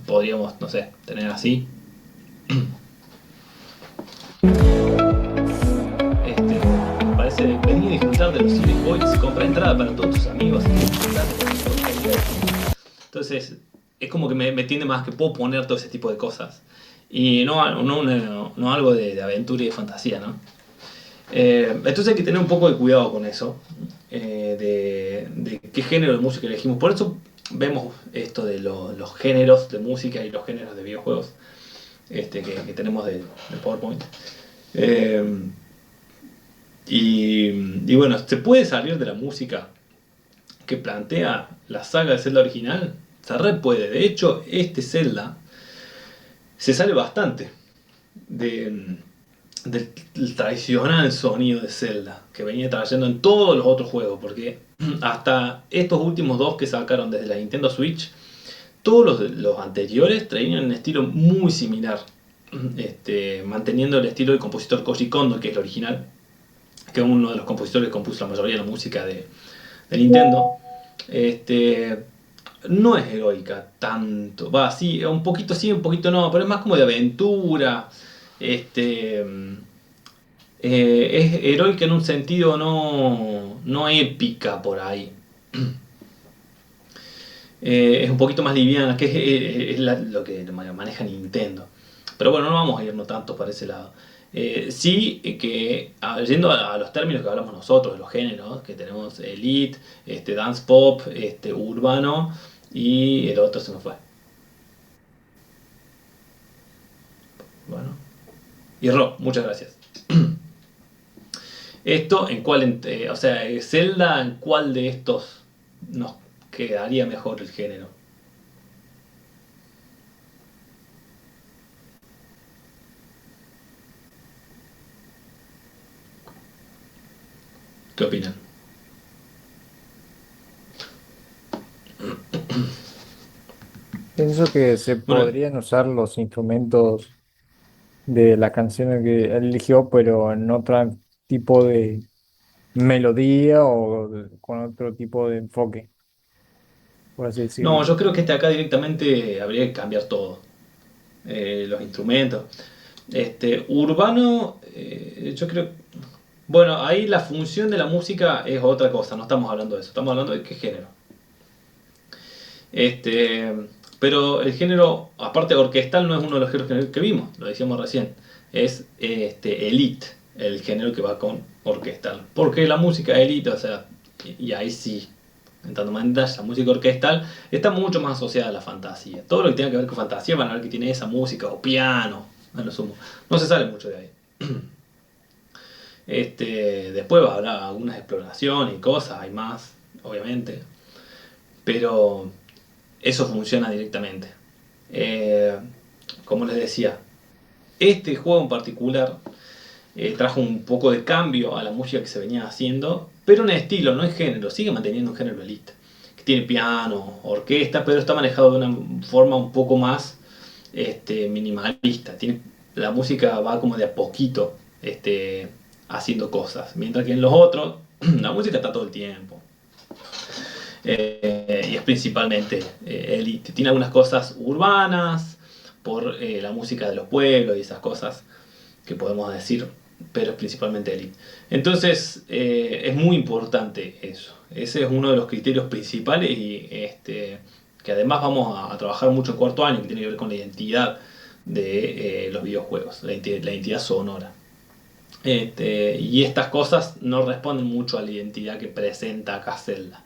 podríamos, no sé, tener así. Parece venir y disfrutar de los Civic Boys, comprar entrada para todos tus amigos y disfrutar de los mejores calidades. Entonces, es como que me tiende más que puedo poner todo ese tipo de cosas. Y no algo de aventura y de fantasía, ¿no? Entonces hay que tener un poco de cuidado con eso, de qué género de música elegimos. Por eso vemos esto de los géneros de música y los géneros de videojuegos que tenemos de PowerPoint. Y bueno, ¿se puede salir de la música que plantea la saga de Zelda original? Se re puede. De hecho, este Zelda se sale bastante de del tradicional sonido de Zelda que venía trayendo en todos los otros juegos, porque hasta estos últimos dos que sacaron desde la Nintendo Switch, todos los anteriores traían un estilo muy similar, manteniendo el estilo del compositor Koji Kondo, que es el original, que es uno de los compositores que compuso la mayoría de la música de Nintendo. No es heroica tanto, va, sí, un poquito sí, un poquito no, pero es más como de aventura. Es heroica en un sentido no épica por ahí. Es un poquito más liviana, que lo que maneja Nintendo. Pero bueno, no vamos a irnos tanto para ese lado. Sí que, yendo a los términos que hablamos nosotros, de los géneros, que tenemos Elite, Dance Pop, Urbano y el otro se me fue. Bueno. Y Rock, muchas gracias. Esto, ¿en cuál, o sea, Zelda, en cuál de estos nos quedaría mejor el género? ¿Qué opinan? Pienso que se Bueno, podrían usar los instrumentos de las canciones que él eligió, pero en otro tipo de melodía o con otro tipo de enfoque, por así no, decirlo. yo creo que acá directamente habría que cambiar todo. Los instrumentos. Urbano, yo creo. Bueno, ahí la función de la música es otra cosa, no estamos hablando de eso, estamos hablando de qué género. Este, pero el género, aparte orquestal, no es uno de los géneros que vimos, lo decíamos recién. Es elite, el género que va con orquestal. Porque la música elite, o sea, y ahí sí, en tanto más en detalle, la música orquestal está mucho más asociada a la fantasía. Todo lo que tenga que ver con fantasía van a ver que tiene esa música o piano, a lo sumo. No se sale mucho de ahí. Después va a haber algunas exploraciones y cosas, hay más, obviamente. Pero eso funciona directamente. Eh, como les decía, este juego en particular trajo un poco de cambio a la música que se venía haciendo, pero en estilo, no en género, sigue manteniendo un género elite, que tiene piano, orquesta, pero está manejado de una forma un poco más minimalista. La música va como de a poquito haciendo cosas, mientras que en los otros la música está todo el tiempo. Y es principalmente elite. Tiene algunas cosas urbanas por la música de los pueblos y esas cosas que podemos decir, pero es principalmente elite. Entonces es muy importante eso. Ese es uno de los criterios principales y que además vamos a trabajar mucho en cuarto año, que tiene que ver con la identidad de los videojuegos, la identidad sonora. Y estas cosas no responden mucho a la identidad que presenta acá Zelda.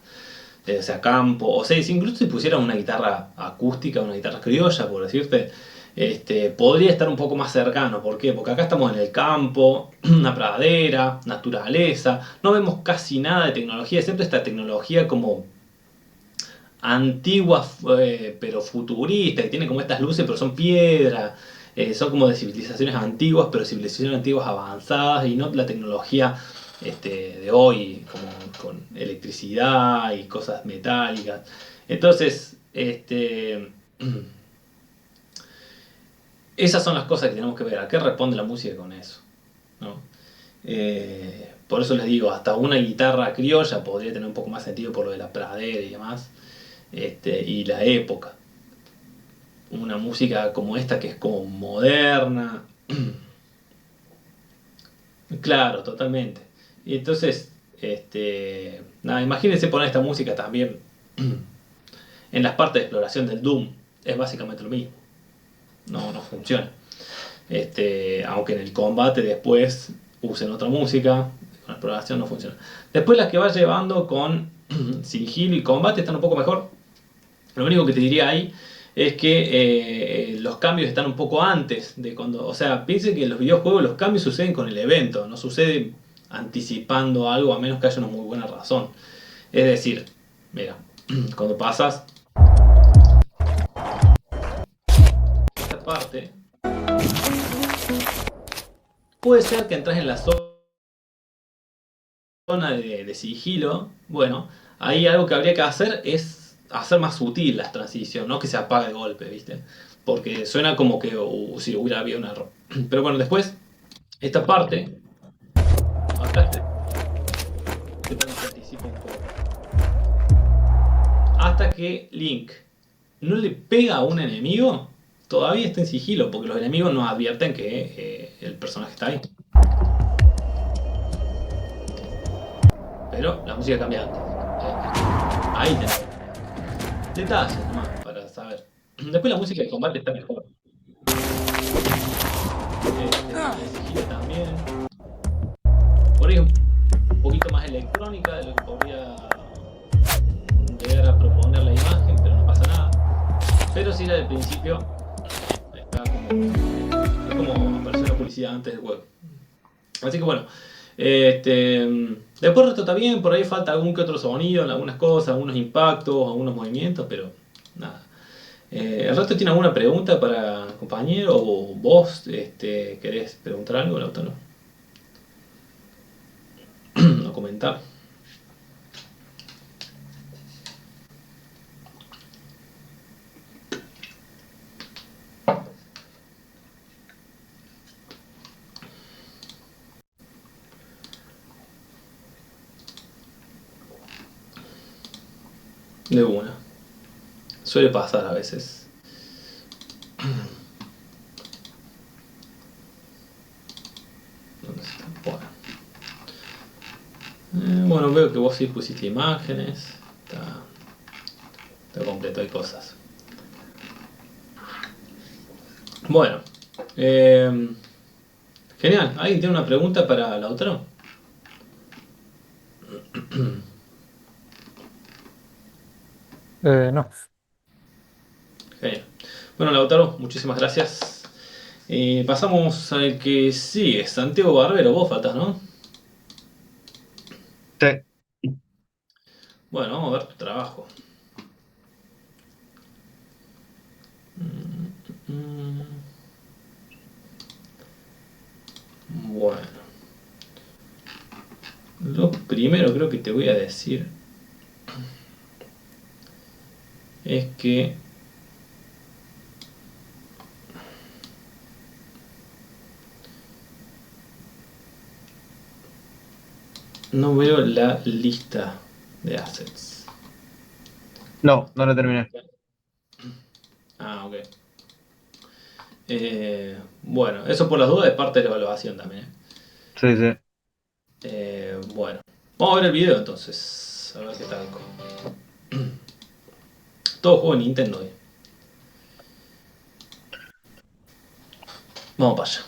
O sea, campo, o sea, si incluso si pusieran una guitarra acústica, una guitarra criolla, por decirte, podría estar un poco más cercano. ¿Por qué? Porque acá estamos en el campo, una pradera, naturaleza, no vemos casi nada de tecnología, excepto esta tecnología como antigua, pero futurista, que tiene como estas luces, pero son piedra. Son como de civilizaciones antiguas, pero civilizaciones antiguas avanzadas y no la tecnología de hoy, como con electricidad y cosas metálicas. Entonces, esas son las cosas que tenemos que ver. ¿A qué responde la música con eso? ¿No? Por eso les digo, hasta una guitarra criolla podría tener un poco más sentido por lo de la pradera y demás, y la época. Una música como esta que es como moderna. Claro, totalmente. Y entonces, nada, imagínense poner esta música también en las partes de exploración del Doom. Es básicamente lo mismo. No funciona. Aunque en el combate después usen otra música, con la exploración no funciona. Después las que va llevando con sigilo y combate están un poco mejor. Lo único que te diría ahí es que los cambios están un poco antes de cuando. O sea, piensen que en los videojuegos los cambios suceden con el evento, no suceden anticipando algo a menos que haya una muy buena razón. Es decir, mira, cuando pasas esta parte, puede ser que entras en la zona de sigilo. Bueno, ahí algo que habría que hacer es hacer más sutil la transición, no que se apague de golpe, ¿viste? Porque suena como que si hubiera habido un error. Pero bueno, después, esta parte, acá este también se anticipa un poco. Hasta que Link no le pega a un enemigo, todavía está en sigilo, porque los enemigos no advierten que el personaje está ahí. Pero la música cambia antes. Ahí tenés. Detalles nomás para saber. Después la música de combate está mejor. El sigilo también. Por ahí un poquito más electrónica de lo que podría llegar a proponer la imagen, pero no pasa nada. Pero sí la del principio está como, es como apareció la publicidad antes del juego. Así que bueno, después el resto está bien, por ahí falta algún que otro sonido, algunas cosas, algunos impactos, algunos movimientos, pero nada. ¿El resto tiene alguna pregunta para el compañero o vos querés preguntar algo, Lautaro? O comentar. De una. Suele pasar a veces. ¿Dónde está? Bueno, veo que vos sí pusiste imágenes. Está completo, hay cosas. Bueno. Genial. ¿Alguien tiene una pregunta para Lautaro? No. Genial. Bueno, Lautaro, muchísimas gracias. Pasamos al que sigue, Santiago Barbero, vos faltás, ¿no? Sí. Bueno, vamos a ver tu trabajo. Bueno. Lo primero creo que te voy a decir es que no veo la lista de assets. No, no lo terminé. Ah, ok. Bueno, eso por las dudas es parte de la evaluación también. Sí, sí. Bueno, vamos a ver el video entonces. A ver qué tal. Todo juego de Nintendo hoy. Vamos para allá.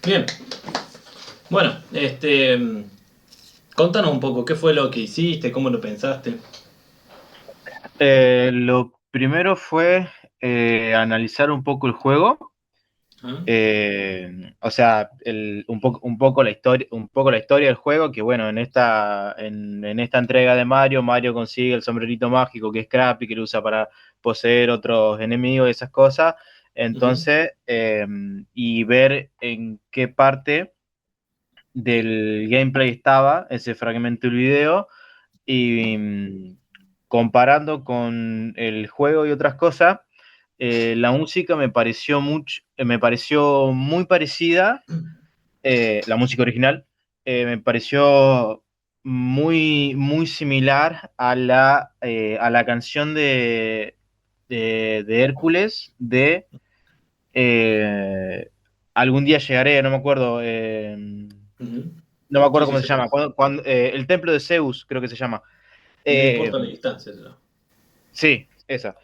Bien. Bueno, contanos un poco, ¿qué fue lo que hiciste? ¿Cómo lo pensaste? Lo primero fue analizar un poco el juego. ¿Ah? O sea, un poco la historia del juego, que bueno, en esta entrega de Mario, Mario consigue el sombrerito mágico que es Scrappy, que lo usa para poseer otros enemigos y esas cosas. Ujú, Entonces, y ver en qué parte del gameplay estaba ese fragmento del video y comparando con el juego y otras cosas, la música me pareció muy parecida, la música original, me pareció muy similar a la canción de Hércules de eh, Algún día llegaré, no me acuerdo. ujú. No me Sí, acuerdo sí, cómo se sé cuál llama. es. El templo de Zeus, creo que se llama. No Eh, importa la distancia, será. sí, esa.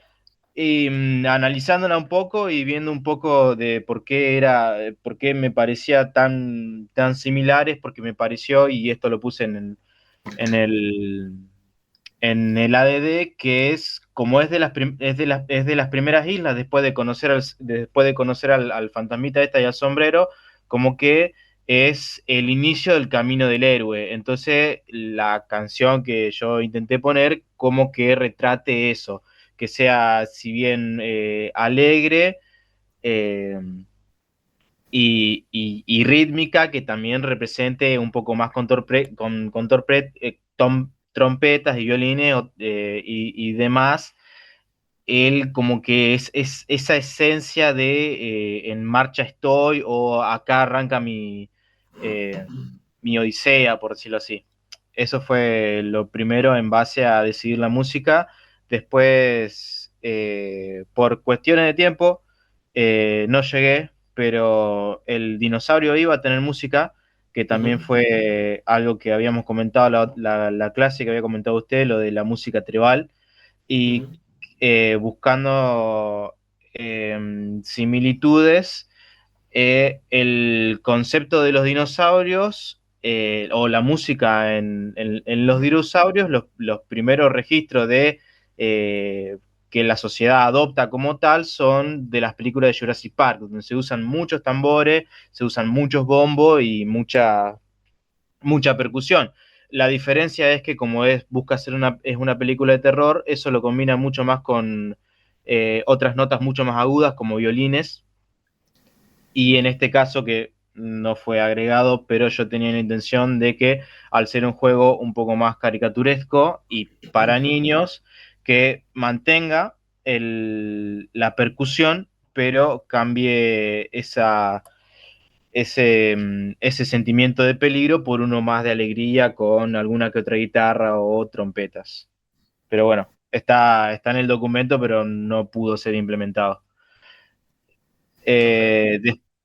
Y analizándola un poco y viendo un poco de por qué me parecía tan similares, porque me pareció, y esto lo puse en el, en el ADD, que es como es de las primeras islas, después de conocer al fantasmita esta y al sombrero, como que es el inicio del camino del héroe. Entonces, la canción que yo intenté poner, como que retrate eso, que sea, si bien alegre, eh, y rítmica, que también represente un poco más con trompetas y violines y demás. Él como que es esa esencia de en marcha estoy o acá arranca eh, mi odisea, por decirlo así. Eso fue lo primero en base a decidir la música. Después, por cuestiones de tiempo, no llegué, pero el dinosaurio iba a tener música, que también Ujú, fue algo que habíamos comentado, la clase que había comentado usted, lo de la música tribal, y ujú, buscando similitudes, el concepto de los dinosaurios o la música en los dinosaurios, los primeros registros de que la sociedad adopta como tal son de las películas de Jurassic Park, donde se usan muchos tambores, se usan muchos bombos y mucha percusión. La diferencia es que como busca ser es una película de terror, eso lo combina mucho más con otras notas mucho más agudas como violines, y en este caso que no fue agregado, pero yo tenía la intención de que al ser un juego un poco más caricaturesco y para niños, que mantenga la percusión, pero cambie ese sentimiento de peligro por uno más de alegría con alguna que otra guitarra o trompetas. Pero bueno, está en el documento, pero no pudo ser implementado. ok.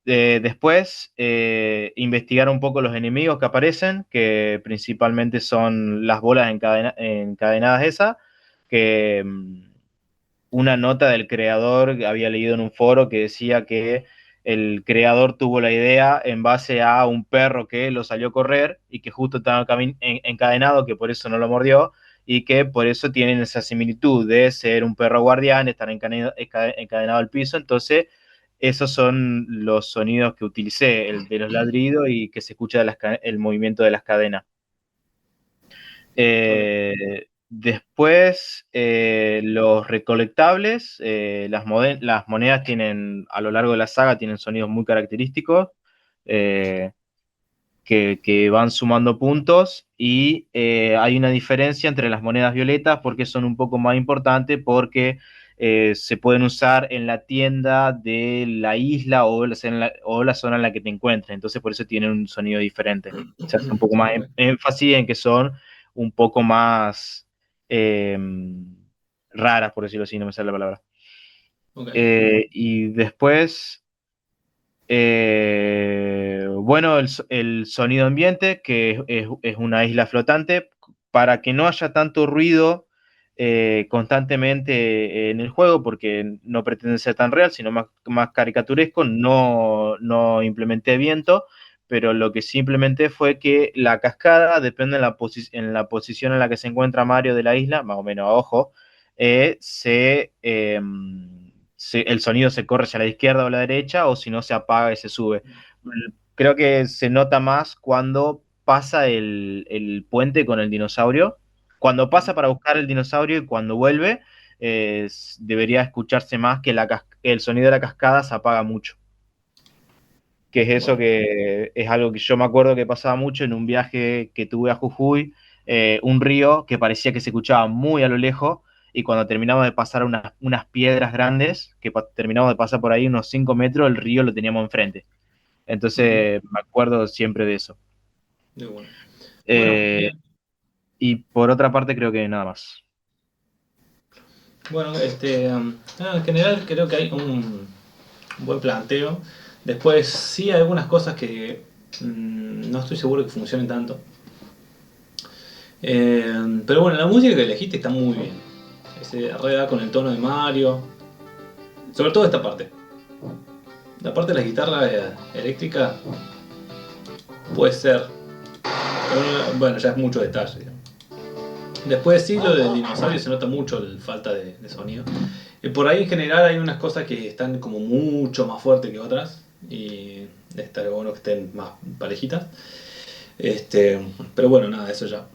Después, investigar un poco los enemigos que aparecen, que principalmente son las bolas encadenadas esas, que una nota del creador que había leído en un foro que decía que el creador tuvo la idea en base a un perro que lo salió a correr y que justo estaba encadenado, que por eso no lo mordió, y que por eso tienen esa similitud de ser un perro guardián, estar encadenado al piso. Entonces, esos son los sonidos que utilicé, el de los ladridos y que se escucha el movimiento de las cadenas. Ok. Después, los recolectables, las monedas tienen, a lo largo de la saga, tienen sonidos muy característicos eh, que van sumando puntos, y hay una diferencia entre las monedas violetas porque son un poco más importantes, porque se pueden usar en la tienda de la isla o la zona en la que te encuentres, entonces por eso tienen un sonido diferente. Se hace un poco más Ok, énfasis en que son un poco más eh, raras, por decirlo así, no me sale la palabra. ok. Y después, Bueno, el sonido ambiente, que es una isla flotante, para que no haya tanto ruido constantemente en el juego, porque no pretende ser tan real, sino más caricaturesco, no implementé viento, pero lo que sí implementé fue que la cascada, depende en la posición en la que se encuentra Mario de la isla, más o menos a ojo, el sonido se corre hacia la izquierda o la derecha, o si no se apaga y se sube. Creo que se nota más cuando pasa el puente con el dinosaurio. Cuando pasa para buscar el dinosaurio y cuando vuelve, debería escucharse más que el sonido de la cascada se apaga mucho. Que es eso, Bueno, que es algo que yo me acuerdo que pasaba mucho en un viaje que tuve a Jujuy, un río que parecía que se escuchaba muy a lo lejos, y cuando terminamos de pasar unas piedras grandes, que terminamos de pasar por ahí unos 5 metros, el río lo teníamos enfrente. ujú, Entonces me acuerdo siempre de eso. de bueno. Bueno, Eh, bien. y por otra parte creo que nada más. Bueno, en general creo que hay un buen planteo. Después sí hay algunas cosas que no estoy seguro que funcionen tanto. Pero bueno, la música que elegiste está muy bien. Ese reda con el tono de Mario. Sobre todo esta parte. La parte de la guitarra eléctrica puede ser. Pero bueno, ya es mucho detalle. Digamos. Después sí, lo del dinosaurio se nota mucho la falta de sonido. Por ahí en general hay unas cosas que están como mucho más fuertes que otras. Y estaría bueno que estén más parejitas. Pero bueno, nada, eso ya.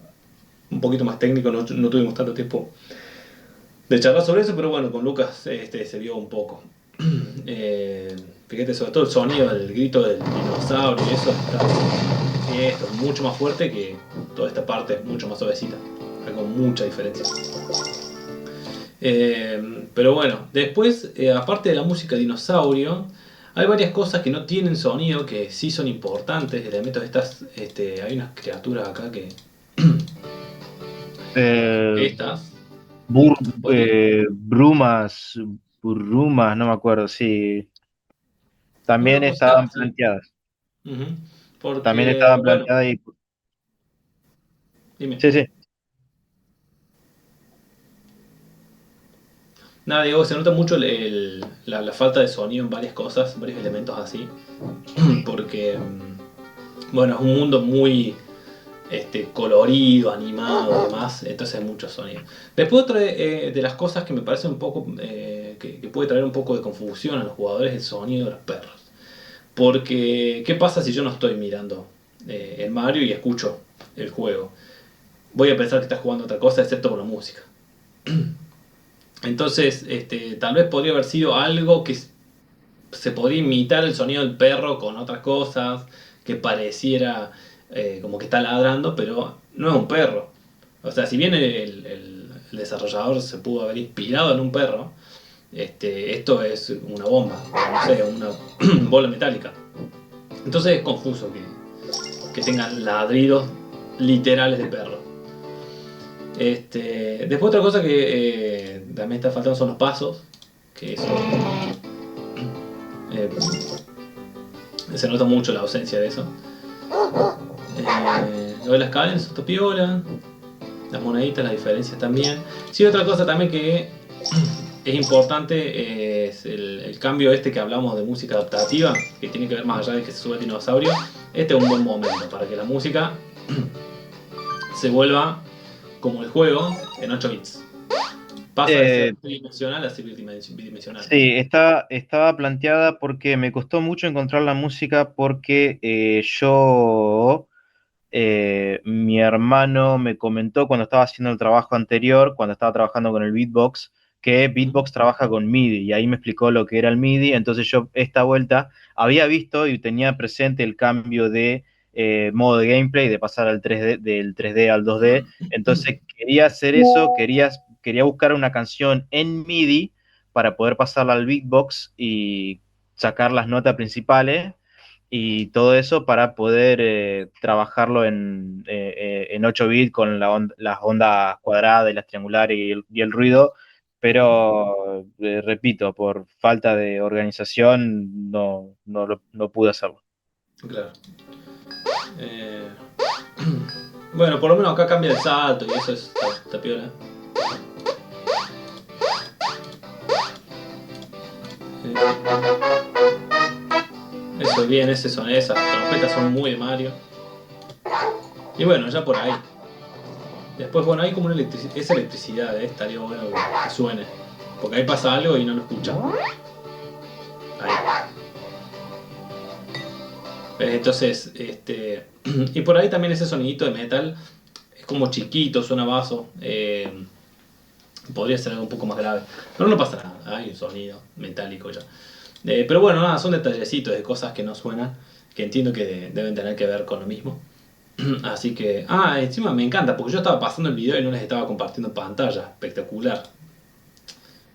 Un poquito más técnico, no tuvimos tanto tiempo de charlar sobre eso, pero bueno, con Lucas se vio un poco. Eh, Fíjate, sobre todo el sonido, el grito del dinosaurio y eso está esto, mucho más fuerte que toda esta parte, mucho más suavecita. Hay con mucha diferencia. Pero bueno, después, aparte de la música dinosaurio, hay varias cosas que no tienen sonido, que sí son importantes. Elementos de estas, hay unas criaturas acá que Eh, estas bur- podrían. brumas, burrumas, no me acuerdo, sí. Una También cosa, estaban sí. planteadas. Ujú. También Porque, estaban bueno, planteadas y... dime. Sí, sí. Nada, digo, se nota mucho la falta de sonido en varias cosas, varios elementos así. Porque, bueno, es un mundo muy colorido, animado y demás, entonces hay mucho sonido. Después otra de las cosas que me parece un poco, que puede traer un poco de confusión a los jugadores es el sonido de los perros. Porque, ¿qué pasa si yo no estoy mirando el Mario y escucho el juego? Voy a pensar que estás jugando otra cosa excepto por la música. Entonces, tal vez podría haber sido algo que se podría imitar el sonido del perro con otras cosas, que pareciera como que está ladrando, pero no es un perro. O sea, si bien el desarrollador se pudo haber inspirado en un perro, esto es una bomba, o no sé, una bola metálica. Entonces es confuso que tengan ladridos literales de perro. Después otra cosa que también está faltando son los pasos, que eso eh, se nota mucho la ausencia de eso. Lo de las cadenas, esto piola, las moneditas, las diferencias también. Sí, otra cosa también que es importante es el cambio que hablamos de música adaptativa, que tiene que ver más allá de que se sube el dinosaurio. Este es un buen momento para que la música se vuelva como el juego en 8 bits. Pasa de Eh, ser tridimensional a ser bidimensional. sí, estaba planteada porque me costó mucho encontrar la música porque mi hermano me comentó cuando estaba haciendo el trabajo anterior, cuando estaba trabajando con el Beatbox, que Ujú. Beatbox trabaja con MIDI, y ahí me explicó lo que era el MIDI. Entonces yo esta vuelta había visto y tenía presente el cambio de modo de gameplay, de pasar al 3D, del 3D al 2D. Entonces quería hacer eso, quería buscar una canción en MIDI para poder pasarla al Beatbox y sacar las notas principales y todo eso para poder trabajarlo en 8 bits con las ondas cuadradas y las triangulares y el ruido pero repito, por falta de organización no pude hacerlo. Claro. Eh, bueno, por lo menos acá cambia el salto y eso está piola. Eso es bien, esas trompetas son muy de Mario. Y bueno, ya por ahí. Después, bueno, hay como esa electricidad, estaría bueno que suene. Porque ahí pasa algo y no lo escuchamos. Ahí. Entonces, y por ahí también ese sonidito de metal es como chiquito, suena bajo. Podría ser algo un poco más grave. Pero no pasa nada, hay un sonido metálico ya. Pero bueno, nada, son detallecitos de cosas que no suenan, que entiendo que deben tener que ver con lo mismo. Así que, encima me encanta, porque yo estaba pasando el video y no les estaba compartiendo en pantalla. Espectacular.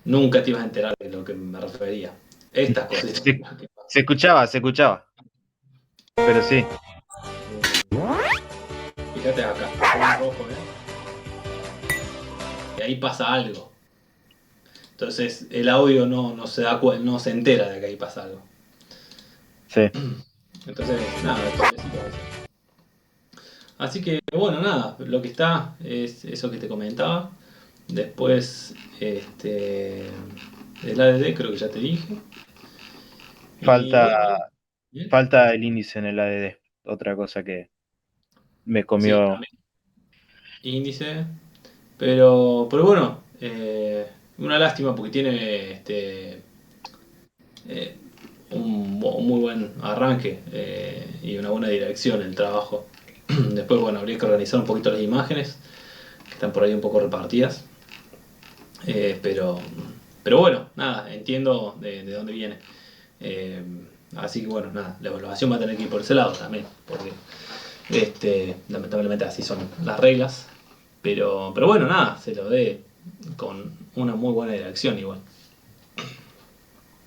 Nunca te ibas a enterar de lo que me refería. Estas cositas. Se escuchaba. Pero sí. Fíjate acá, está rojo, y ahí pasa algo. Entonces el audio no se da no se entera de que ahí pasa algo. Sí. Entonces, nada, pobrecito. Así que bueno, nada, lo que está es eso que te comentaba. Después, el ADD creo que ya te dije. Y Falta, bueno, ¿bien? falta el índice en el ADD. Otra cosa que me Sí, comió. también índice. Pero bueno, una lástima porque tiene eh, un muy buen arranque y una buena dirección en el trabajo. Después, bueno, habría que organizar un poquito las imágenes, que están por ahí un poco repartidas. Eh, pero, pero bueno, nada, entiendo de dónde viene. Eh, Así que bueno, nada, la evaluación va a tener que ir por ese lado también, porque lamentablemente así son las reglas. Pero bueno, nada, se lo dé con una muy buena dirección igual.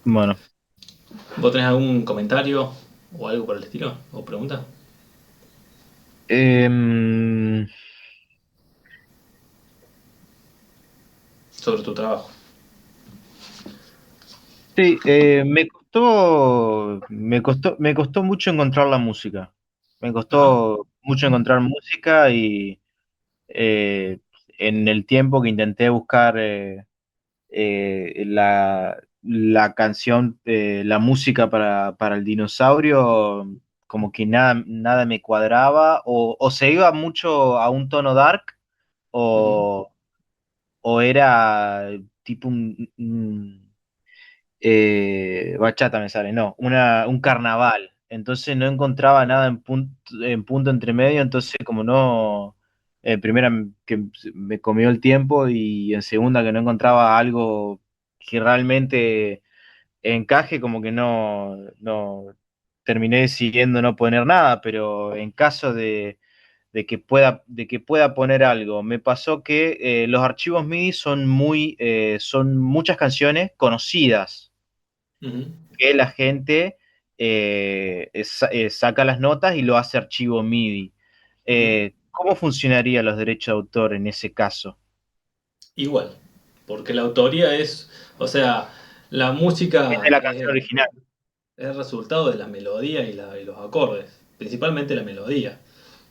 Bueno. ¿Vos tenés algún comentario o algo por el estilo? ¿O pregunta Em, sobre tu trabajo? sí, me costó mucho encontrar la música. Me Ajá. costó mucho encontrar música y eh, en el tiempo que intenté buscar la canción, la música para el dinosaurio, como que nada me cuadraba, o se iba mucho a un tono dark, Ujú, o, o era tipo bachata me sale, no, un carnaval. Entonces no encontraba nada en punto entre medio, entonces como no, primera que me comió el tiempo y en segunda que no encontraba algo que realmente encaje, como que no terminé decidiendo no poner nada, pero en caso de que pueda poner algo, me pasó que los archivos MIDI son muchas canciones conocidas ujú, que la gente saca las notas y lo hace archivo MIDI. ujú. ¿Cómo funcionaría los derechos de autor en ese caso? Igual, porque la autoría o sea, la Es de música la canción original. es el resultado de la melodía y los acordes, principalmente la melodía.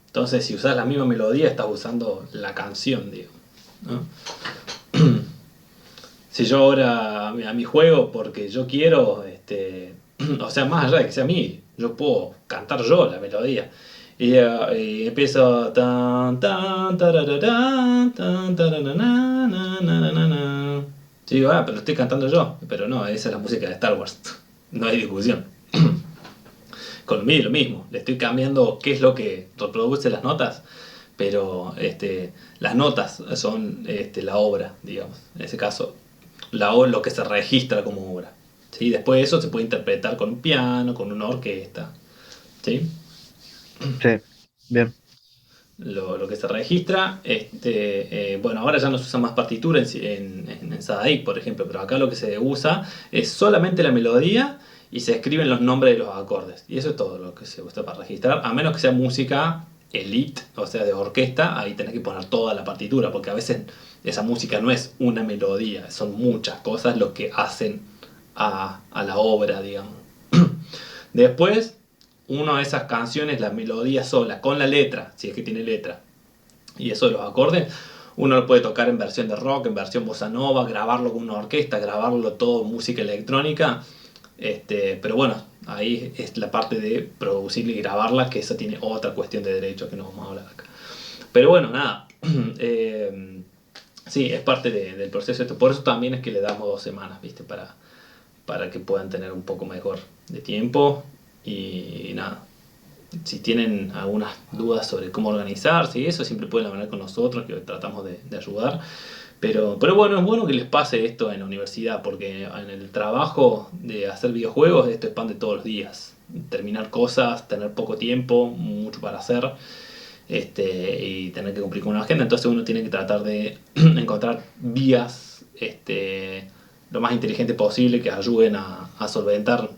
Entonces, si usas la misma melodía, estás usando la canción, digo, ¿no? Si yo ahora a mi juego, porque yo quiero, o sea, más allá de que sea a mí, yo puedo cantar yo la melodía. Y empiezo tan tan tarararán, tan tararana, na, na, na, na, na. Yo digo, pero estoy cantando yo. Pero no, esa es la música de Star Wars. No hay discusión. Con MIDI lo mismo, le estoy cambiando qué es lo que reproduce las notas, pero las notas son la obra, digamos. En ese caso, lo que se registra como obra. ¿Sí? Después de eso se puede interpretar con un piano, con una orquesta. ¿Sí? Sí, bien. Lo que se registra, bueno, ahora ya no se usa más partitura en Sadaic, por ejemplo, pero acá lo que se usa es solamente la melodía y se escriben los nombres de los acordes. Y eso es todo lo que se usa para registrar, a menos que sea música elite, o sea, de orquesta, ahí tenés que poner toda la partitura, porque a veces esa música no es una melodía, son muchas cosas lo que hacen a la obra, digamos. Después, una de esas canciones, la melodía sola, con la letra, si es que tiene letra, y eso de los acordes, uno lo puede tocar en versión de rock, en versión bossa nova, grabarlo con una orquesta, grabarlo todo en música electrónica. Pero bueno, ahí es la parte de producirla y grabarla, que eso tiene otra cuestión de derechos que no vamos a hablar acá. Pero bueno, nada. Sí, es parte del proceso. Por eso también es que le damos 2 semanas, ¿viste? Para que puedan tener un poco mejor de tiempo. Y nada. Si tienen algunas dudas sobre cómo organizarse y eso, siempre pueden hablar con nosotros, que tratamos de ayudar. Pero bueno, es bueno que les pase esto en la universidad, porque en el trabajo de hacer videojuegos esto es pan de todos los días. Terminar cosas, tener poco tiempo, mucho para hacer, y tener que cumplir con una agenda. Entonces uno tiene que tratar de encontrar vías lo más inteligente posible que ayuden a solventar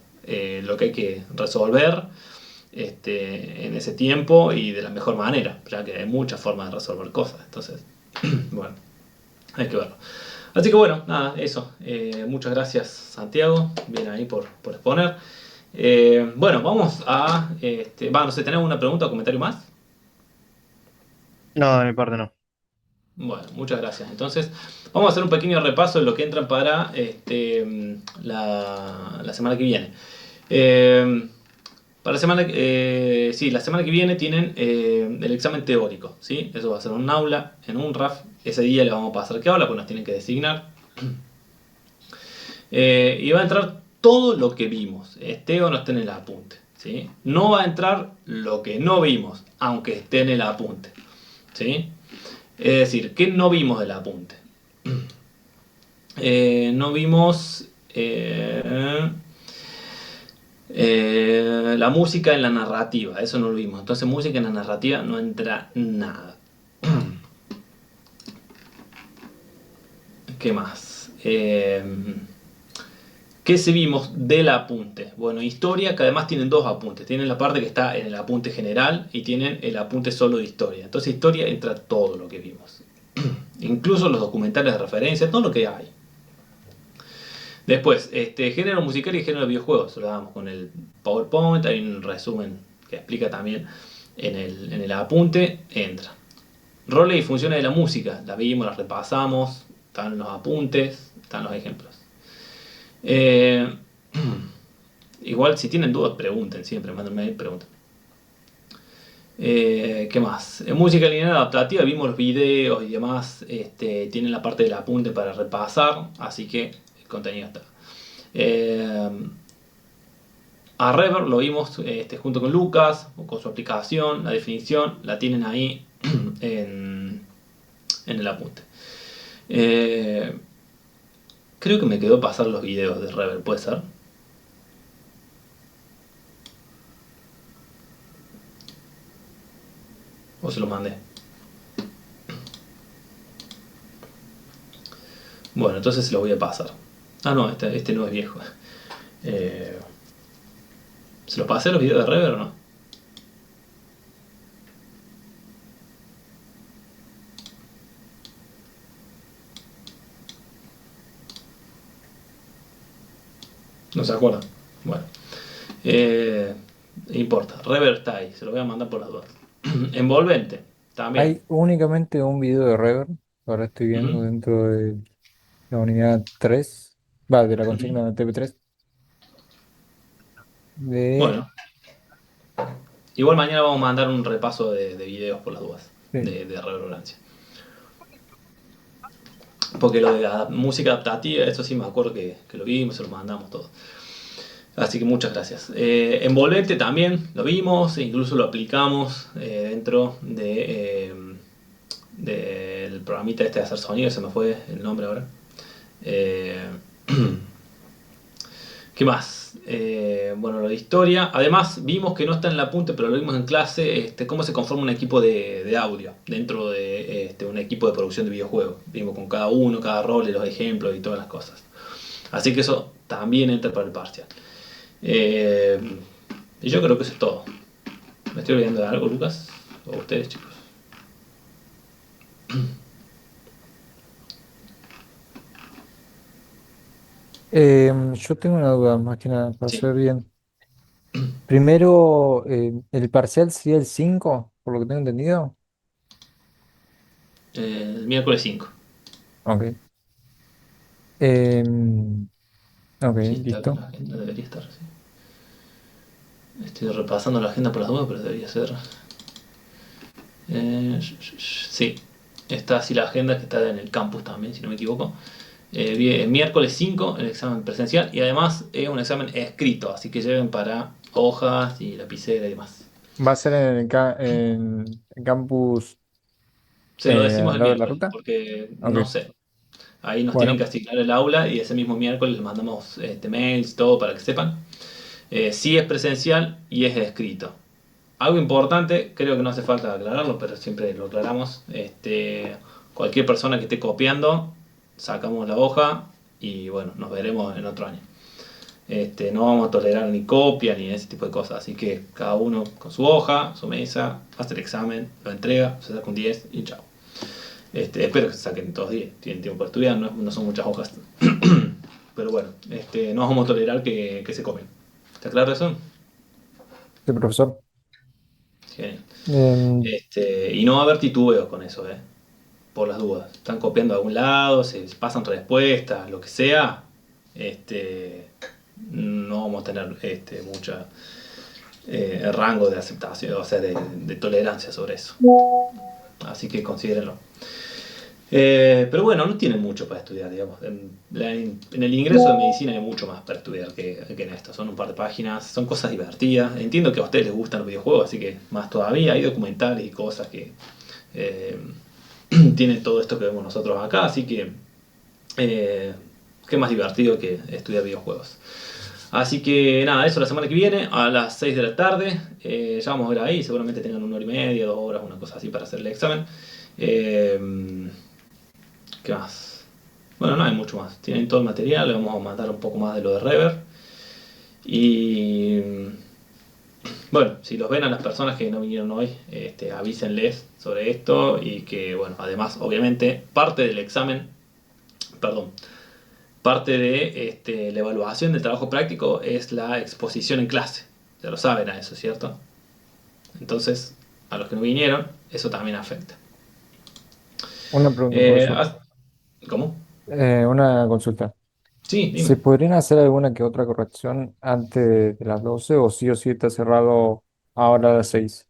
lo que hay que resolver en ese tiempo y de la mejor manera, ya que hay muchas formas de resolver cosas. Entonces, bueno, hay que verlo. Así que bueno, nada, eso. Muchas gracias, Santiago. Bien ahí por exponer. Bueno, vamos a... no sé, ¿tenés alguna pregunta o comentario más? No, de mi parte no. Bueno, muchas gracias. Entonces, vamos a hacer un pequeño repaso de lo que entran para la semana que viene. Para la semana que viene tienen el examen teórico, ¿sí? Eso va a ser en un aula, en un RAF. Ese día le vamos a pasar qué aula, pues nos tienen que designar. Y va a entrar todo lo que vimos, esté o no esté en el apunte, ¿sí? No va a entrar lo que no vimos, aunque esté en el apunte, ¿sí? Es decir, ¿qué no vimos del apunte? No vimos la música en la narrativa, eso no lo vimos. Entonces música en la narrativa no entra nada. ¿Qué más? ¿Qué se vimos del apunte? Bueno, historia, que además tienen 2 apuntes. Tienen la parte que está en el apunte general y tienen el apunte solo de historia. Entonces historia entra todo lo que vimos. Incluso los documentales de referencia, todo lo que hay. Después, género musical y género de videojuegos. Lo damos con el PowerPoint. Hay un resumen que explica también en el apunte. Entra. Roles y funciones de la música. Las vimos, las repasamos. Están los apuntes, están los ejemplos. Igual, si tienen dudas, pregunten siempre. Mándenme ahí, pregunten. ¿Qué más? En música lineal adaptativa vimos los videos y demás. Tienen la parte del apunte para repasar. Así que el contenido está. A Rever lo vimos junto con Lucas, con su aplicación. La definición la tienen ahí en el apunte. Creo que me quedó pasar los videos de Rever, ¿puede ser? ¿O se los mandé? Bueno, entonces se los voy a pasar. Ah, no, este no es viejo. ¿Se los pasé los videos de Rever o no? ¿No se acuerdan? Bueno. Importa. Rever está ahí. Se lo voy a mandar por las dudas. Envolvente. También. Hay únicamente un video de Rever, ahora estoy viendo Ujú, dentro de la unidad 3, va, de la ujú. consigna de TP3, de... Bueno. Igual mañana vamos a mandar un repaso de videos por las dudas. Sí. De reverberancia. Porque lo de la música adaptativa, eso sí me acuerdo que lo vimos, se lo mandamos todo. Así que muchas gracias. Envolvente también lo vimos, e incluso lo aplicamos dentro del programita de hacer sonido, se me fue el nombre ahora. ¿Qué más? Bueno, lo de historia. Además, vimos que no está en el apunte, pero lo vimos en clase, cómo se conforma un equipo de audio dentro de un equipo de producción de videojuegos. Vimos con cada uno, cada rol, y los ejemplos y todas las cosas. Así que eso también entra para el parcial. Y yo creo que eso es todo. ¿Me estoy olvidando de algo, Lucas? O ustedes, chicos. Yo tengo una duda, más que nada, para Sí. saber bien. Primero, el parcial sería el 5 por lo que tengo entendido. El miércoles 5. Ok. Em, ok, Sí, está acá en listo. la agenda, debería estar, sí. Estoy repasando la agenda por las dudas, pero debería ser. Sí, está así la agenda que está en el campus también, si no me equivoco. Miércoles 5 el examen presencial y además es un examen escrito, así que lleven para hojas y lapicera y demás. ¿Va a ser en el campus Se lo decimos al el lado de la miércoles, ruta? porque Ok. no sé. Ahí nos tienen Bueno, que asignar el aula y ese mismo miércoles les mandamos mails, todo para que sepan. Sí es presencial y es escrito. Algo importante, creo que no hace falta aclararlo, pero siempre lo aclaramos. Cualquier persona que esté copiando, sacamos la hoja y bueno, nos veremos en otro año. No vamos a tolerar ni copia ni ese tipo de cosas, así que cada uno con su hoja, su mesa, hace el examen, lo entrega, se saca un 10 y chao. Espero que se saquen todos 10, tienen tiempo para estudiar, no son muchas hojas. Pero bueno, no vamos a tolerar que se copien. ¿Está claro eso? sí, profesor. Genial. Em, Y no va a haber titubeos con eso, por las dudas. Están copiando a algún lado, se pasan respuestas, lo que sea. No vamos a tener mucha rango de aceptación, o sea, de tolerancia sobre eso. Así que considérenlo. Pero bueno, no tienen mucho para estudiar, digamos. En el ingreso de medicina hay mucho más para estudiar que en esto. Son un par de páginas, son cosas divertidas. Entiendo que a ustedes les gustan los videojuegos, así que más todavía hay documentales y cosas que eh, tienen todo esto que vemos nosotros acá, así que qué más divertido que estudiar videojuegos. Así que nada, eso la semana que viene a las 6 de la tarde. Ya vamos a ver ahí, seguramente tengan 1 hora y media, 2 horas, una cosa así para hacer el examen. Eh, ¿Qué más? Bueno, no hay mucho más. Tienen todo el material, le vamos a mandar un poco más de lo de Rever. Y bueno, si los ven a las personas que no vinieron hoy, avísenles sobre esto y que, bueno, además, obviamente, parte del examen, perdón, parte de la evaluación del trabajo práctico es la exposición en clase. Ya lo saben a eso, ¿cierto? Entonces, a los que no vinieron, eso también afecta. una pregunta, Eh, profesor. ¿Cómo? Una consulta. Sí, ¿Se dime. podrían hacer alguna que otra corrección antes de las 12 o sí está cerrado ahora a las 6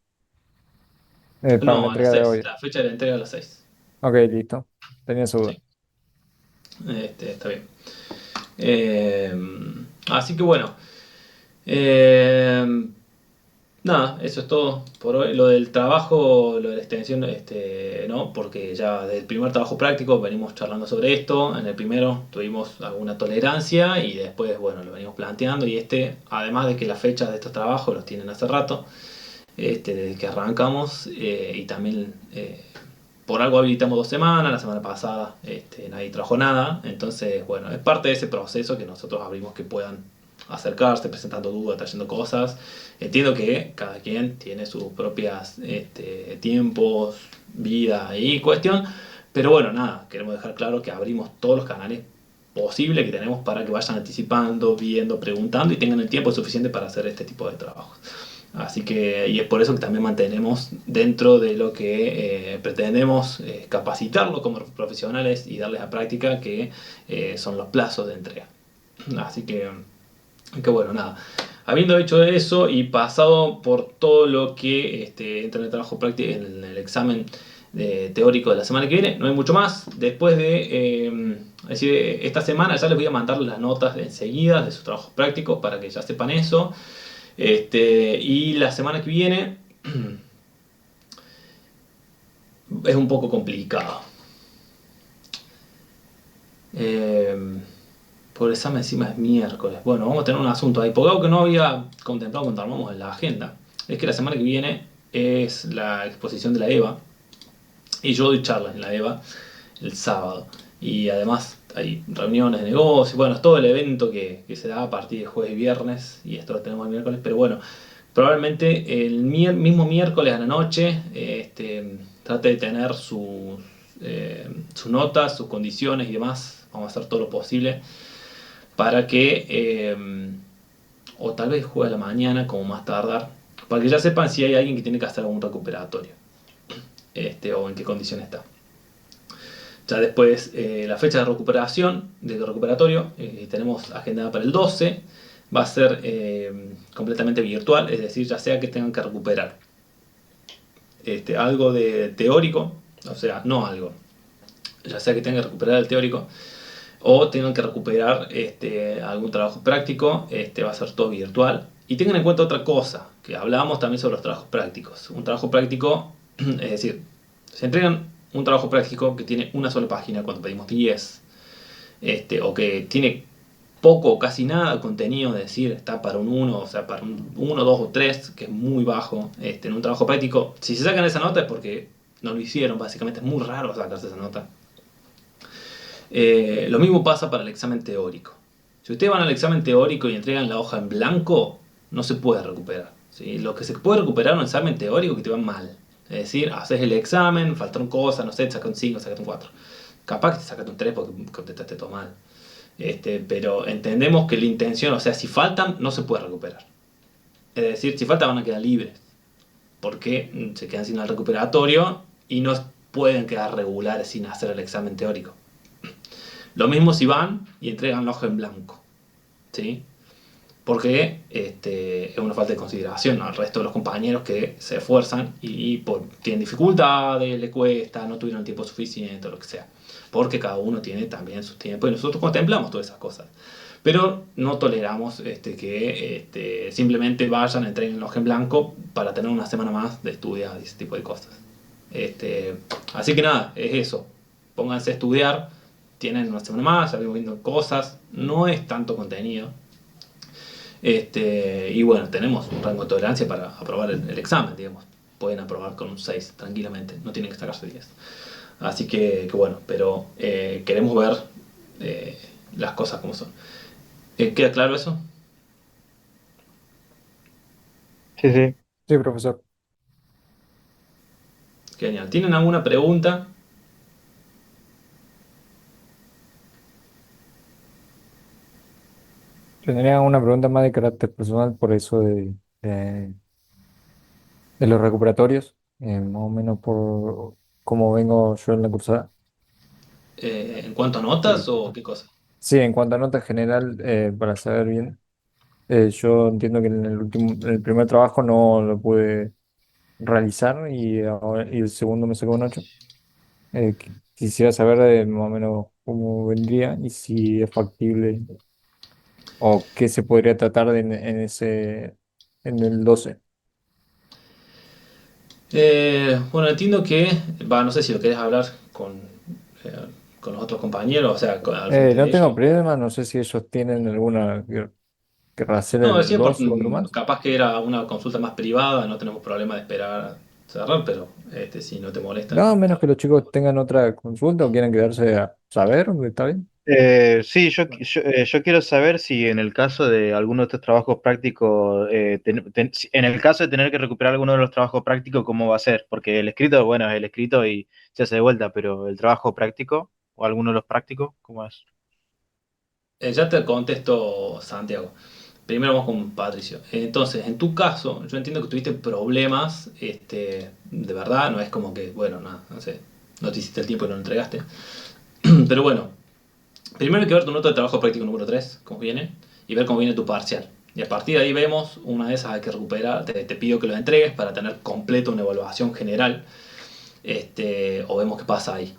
para la No, a las entrega de 6. hoy? La fecha de la entrega a las 6. Ok, listo. Tenía esa duda. Sí, está bien. Eh, Así que bueno. eh, Nada, eso es todo por hoy. Lo del trabajo, lo de la extensión, no, porque ya del primer trabajo práctico venimos charlando sobre esto. En el primero tuvimos alguna tolerancia y después, bueno, lo venimos planteando. Y además de que las fechas de estos trabajos los tienen hace rato, desde que arrancamos, y también por algo habilitamos 2 semanas, la semana pasada nadie trajo nada. Entonces, bueno, es parte de ese proceso que nosotros abrimos que puedan acercarse, presentando dudas, trayendo cosas. Entiendo que cada quien tiene sus propias tiempos, vida y cuestión, pero bueno, nada, queremos dejar claro que abrimos todos los canales posibles que tenemos para que vayan anticipando, viendo, preguntando y tengan el tiempo suficiente para hacer este tipo de trabajos. Así que, y es por eso que también mantenemos dentro de lo que pretendemos capacitarlo como profesionales y darles a práctica, que son los plazos de entrega. Así que bueno, nada. Habiendo hecho eso y pasado por todo lo que entra en el trabajo práctico, en el examen teórico de la semana que viene, no hay mucho más. Después de, decir, esta semana ya les voy a mandar las notas enseguida de sus trabajos prácticos para que ya sepan eso. Y la semana que viene es un poco complicado. Eh, por el examen encima es miércoles. Bueno, vamos a tener un asunto ahí. Porque algo que no había contemplado cuando armamos en la agenda es que la semana que viene es la exposición de la EVA. Y yo doy charlas en la EVA el sábado. Y además hay reuniones de negocios. Bueno, es todo el evento que se da a partir de jueves y viernes. Y esto lo tenemos el miércoles. Pero bueno, Probablemente el mismo miércoles a la noche trate de tener sus notas, sus condiciones y demás. Vamos a hacer todo lo posible para que, o tal vez juegue a la mañana como más tardar, para que ya sepan si hay alguien que tiene que hacer algún recuperatorio, o en qué condición está. Ya después, la fecha de recuperación, del recuperatorio, tenemos agendada para el 12. Va a ser completamente virtual, es decir, ya sea que tengan que recuperar algo de teórico, o sea, no algo, ya sea que tengan que recuperar el teórico o tengan que recuperar algún trabajo práctico, va a ser todo virtual. Y tengan en cuenta otra cosa, que hablábamos también sobre los trabajos prácticos. Un trabajo práctico, es decir, se entregan un trabajo práctico que tiene una sola página cuando pedimos 10, o que tiene poco o casi nada de contenido, es decir, está para un 1, o sea, para un 1, 2 o 3, que es muy bajo, en un trabajo práctico. Si se sacan esa nota es porque no lo hicieron, básicamente es muy raro sacarse esa nota. Lo mismo pasa para el examen teórico. Si ustedes van al examen teórico y entregan la hoja en blanco, no se puede recuperar, ¿sí? Lo que se puede recuperar en un examen teórico que te va mal. Es decir, haces el examen, faltaron cosas, no sé, te sacaste un 5, sacaste un 4. Capaz que te sacaste un 3 porque contestaste todo mal. Pero entendemos que la intención, o sea, si faltan, no se puede recuperar. Es decir, si faltan van a quedar libres, porque se quedan sin el recuperatorio y no pueden quedar regulares sin hacer el examen teórico. Lo mismo si van y entregan la hoja en blanco, ¿sí? Porque es una falta de consideración al resto de los compañeros que se esfuerzan y tienen dificultades, les cuesta, no tuvieron tiempo suficiente o lo que sea. Porque cada uno tiene también su tiempo y nosotros contemplamos todas esas cosas. Pero no toleramos que simplemente vayan, entreguen la hoja en blanco para tener una semana más de estudiar y ese tipo de cosas. Así que nada, es eso. Pónganse a estudiar, tienen una semana más, ya vimos viendo cosas, no es tanto contenido. Y bueno, tenemos un rango de tolerancia para aprobar el examen, digamos. Pueden aprobar con un 6 tranquilamente, no tienen que sacarse 10. Así que bueno, pero queremos ver las cosas como son. ¿Queda claro eso? Sí, sí. Sí, profesor. Genial. ¿Tienen alguna pregunta? Tendría una pregunta más de carácter personal por eso de los recuperatorios, más o menos por cómo vengo yo en la cursada. ¿En cuanto a notas Y o qué cosa? sí, en cuanto a nota general, para saber bien, yo entiendo que en en el primer trabajo no lo pude realizar y el segundo me sacó un 8. Quisiera saber más o menos cómo vendría y si es factible o qué se podría tratar en el 12. Bueno, entiendo que, no sé si lo querés hablar eh, con los otros compañeros, o sea, al frente de No tengo ellos. problema, no sé si ellos tienen alguna que hacer No, el decía por, 2 o otro más. capaz que era una consulta más privada, no tenemos problema de esperar a cerrar, pero si no te molesta. No, menos que los chicos tengan otra consulta o quieran quedarse a saber, ¿está bien? Sí, yo quiero saber si en el caso de alguno de estos trabajos prácticos, en el caso de tener que recuperar alguno de los trabajos prácticos, ¿cómo va a ser? Porque el escrito, bueno, es el escrito y se hace de vuelta, pero el trabajo práctico o alguno de los prácticos, ¿cómo es? Ya te contesto, Santiago. Primero vamos con Patricio. Entonces, en tu caso, yo entiendo que tuviste problemas, de verdad, no es como que, bueno, nada, no sé, no te hiciste el tiempo y no lo entregaste. Pero bueno, primero hay que ver tu nota de trabajo práctico número 3 cómo viene, y ver cómo viene tu parcial. Y a partir de ahí vemos, una de esas hay que recuperar, te pido que lo entregues para tener completo una evaluación general, o vemos qué pasa ahí.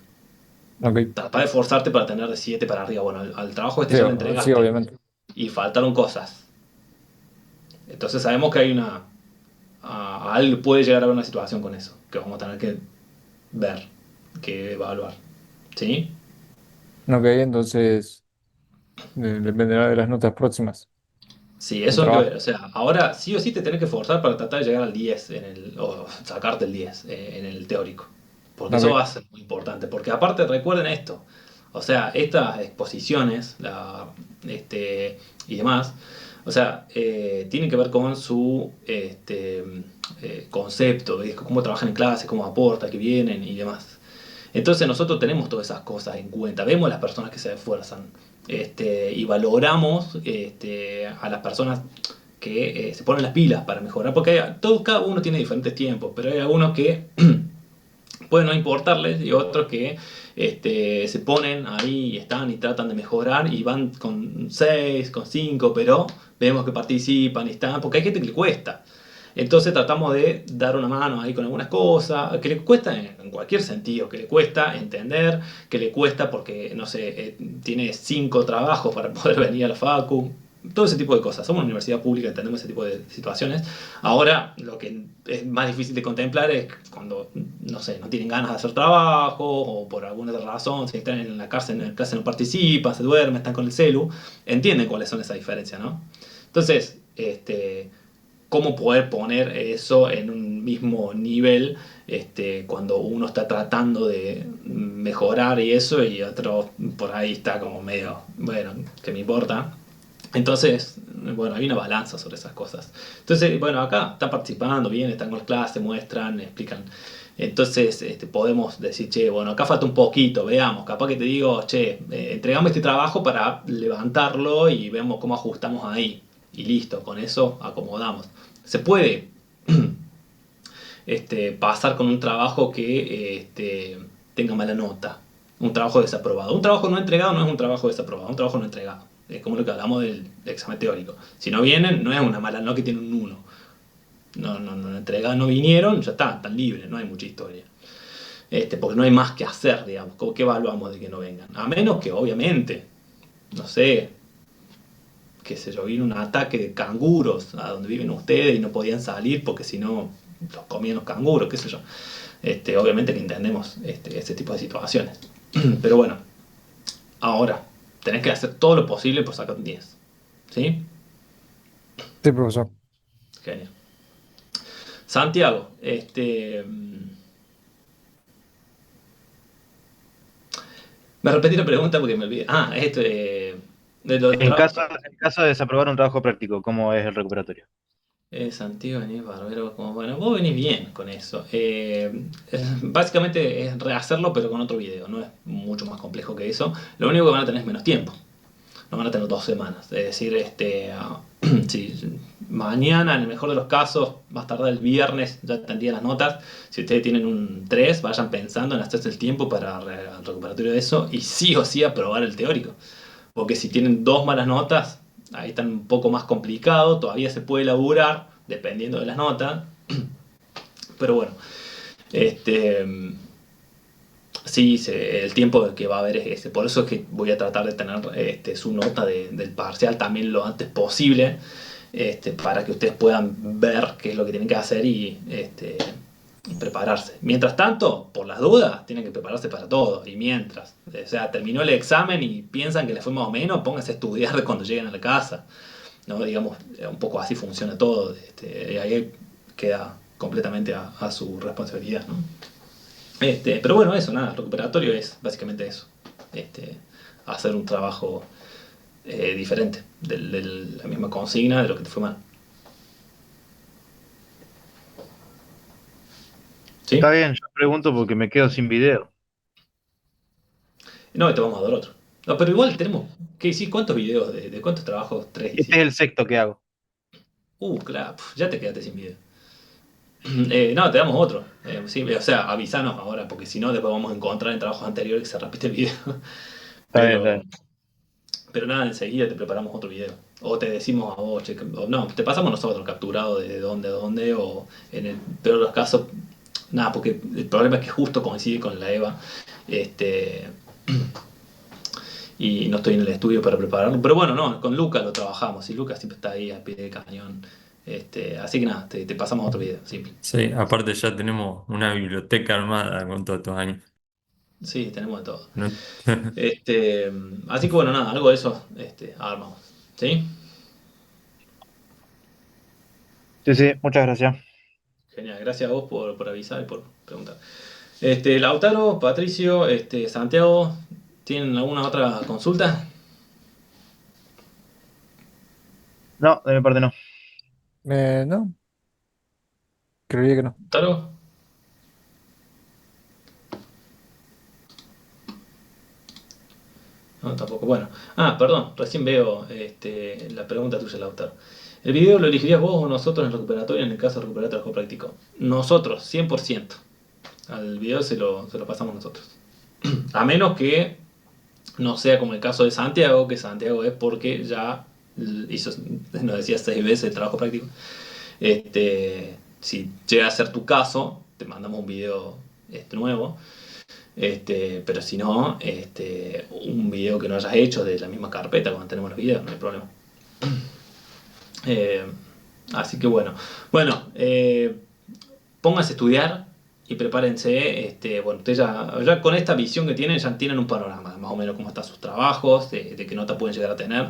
Ok, Trata de esforzarte para tener de 7 para arriba. Bueno, al trabajo sí, ya lo sí, entregaste obviamente. y faltaron cosas. Entonces sabemos que hay puede llegar a haber una situación con eso, que vamos a tener que ver, que evaluar. ¿Sí? Ok, entonces dependerá de las notas próximas Sí, del eso hay que ver. trabajo. O sea, ahora sí o sí te tenés que esforzar para tratar de llegar al 10 o sacarte el 10 en el teórico. Porque eso va Ok, a ser muy importante. Porque aparte recuerden esto. O sea, estas exposiciones y demás O sea, tiene que ver con su concepto, de cómo trabajan en clase, cómo aporta, que vienen y demás. Entonces nosotros tenemos todas esas cosas en cuenta, vemos las personas que se esfuerzan y valoramos a las personas que se ponen las pilas para mejorar, porque cada uno tiene diferentes tiempos, pero hay algunos que puede no importarles y otros que se ponen ahí y están y tratan de mejorar y van con 6 con 5 pero vemos que participan y están, porque hay gente que le cuesta. Entonces tratamos de dar una mano ahí con algunas cosas, que le cuesta en cualquier sentido, que le cuesta entender, que le cuesta porque, no sé, tiene 5 trabajos para poder venir a la facu, todo ese tipo de cosas. Somos una universidad pública, entendemos ese tipo de situaciones. Ahora, lo que es más difícil de contemplar es cuando, no sé, no tienen ganas de hacer trabajo o por alguna razón, si están en la clase, no participan, se duermen, están con el celu, entienden cuáles son esas diferencias, ¿no? Entonces, cómo poder poner eso en un mismo nivel cuando uno está tratando de mejorar y eso y otro por ahí está como medio, bueno, que me importa. Entonces, bueno, hay una balanza sobre esas cosas. Entonces, bueno, acá están participando bien, están con las clases, muestran, explican. Entonces, podemos decir, che, bueno, acá falta un poquito, veamos, capaz que te digo, che, entregame este trabajo para levantarlo y vemos cómo ajustamos ahí. Y listo, con eso acomodamos. Se puede pasar con un trabajo que tenga mala nota, un trabajo desaprobado. Un trabajo no entregado no es un trabajo desaprobado, un trabajo no entregado. Es como lo que hablamos del examen teórico. Si no vienen, no es una mala nota que tiene un 1. No entregaron, no vinieron, ya está, están libres, no hay mucha historia. Porque no hay más que hacer, digamos. ¿Qué evaluamos de que no vengan? A menos que, obviamente, no sé, qué sé yo, vino un ataque de canguros a donde viven ustedes y no podían salir porque si no los comían los canguros, qué sé yo. Obviamente que entendemos ese tipo de situaciones. Pero bueno, ahora tenés que hacer todo lo posible por sacar un 10. ¿Sí? Sí, profesor. Genial. Santiago, me repetí la pregunta porque me olvidé. Ah, de lo del trabajo. En caso de desaprobar un trabajo práctico, ¿cómo es el recuperatorio? Santiago, venís barbero, como bueno, vos venís bien con eso. Básicamente es rehacerlo, pero con otro video, no es mucho más complejo que eso. Lo único que van a tener es menos tiempo, no van a tener 2 semanas. Es decir, si mañana, en el mejor de los casos, más tardar el viernes, ya tendrían las notas. Si ustedes tienen un 3 vayan pensando en hacerse el tiempo para el recuperatorio de eso y sí o sí aprobar el teórico. Porque si tienen 2 malas notas, ahí está un poco más complicado, todavía se puede laburar, dependiendo de las notas. Pero bueno, este, sí, el tiempo que va a haber es ese. Por eso es que voy a tratar de tener su nota del parcial también lo antes posible, para que ustedes puedan ver qué es lo que tienen que hacer y prepararse. Mientras tanto, por las dudas, tienen que prepararse para todo. Y mientras, o sea, terminó el examen y piensan que les fue más o menos, pónganse a estudiar cuando lleguen a la casa. ¿No? Digamos, un poco así funciona todo. Y ahí queda completamente a su responsabilidad, ¿no? Pero bueno, eso, nada, el recuperatorio es básicamente eso. Hacer un trabajo diferente de la misma consigna de lo que te fue mal. ¿Sí? Está bien, yo pregunto porque me quedo sin video. No, te vamos a dar otro. No, pero igual tenemos. ¿Qué hiciste? ¿Cuántos videos de cuántos trabajos? 3 Este es hiciste. el sexto que hago. Claro, ya te quedaste sin video. No, te damos otro. Sí, o sea, avisanos ahora, porque si no, después vamos a encontrar en trabajos anteriores que se repite el video. Está bien, está Pero, bien. pero nada, enseguida te preparamos otro video. O te decimos a vos, che, o no, te pasamos nosotros capturado de dónde a dónde, o en el peor de los casos, nada, porque el problema es que justo coincide con la EVA. Este, y no estoy en el estudio para prepararlo. Pero bueno, no, con Lucas lo trabajamos y Lucas siempre está ahí al pie del cañón. Así que nada, te pasamos otro video, simple. Sí, aparte ya tenemos una biblioteca armada con todos estos años. Sí, tenemos de todo. ¿No? Este, Así que bueno, nada, algo de eso armamos. ¿Sí? Sí, sí, muchas gracias. Genial, gracias a vos por avisar y por preguntar. Lautaro, Patricio, Santiago, ¿tienen alguna otra consulta? No, de mi parte no. No, creería que no. ¿Taro? No, tampoco. Bueno. Perdón, recién veo la pregunta tuya, Lautaro. ¿El video lo elegirías vos o nosotros en el recuperatorio en el caso de recuperar trabajo práctico? Nosotros, 100%. Al video se lo pasamos nosotros. A menos que no sea como el caso de Santiago, que Santiago es porque ya hizo, nos decía 6 veces el trabajo práctico. Si llega a ser tu caso, te mandamos un video nuevo. Pero si no, un video que no hayas hecho de la misma carpeta cuando tenemos los videos, no hay problema. Eh, Así que bueno. Bueno, pónganse a estudiar y prepárense. Bueno, ustedes ya con esta visión que tienen, ya tienen un panorama de más o menos cómo están sus trabajos, de qué nota pueden llegar a tener.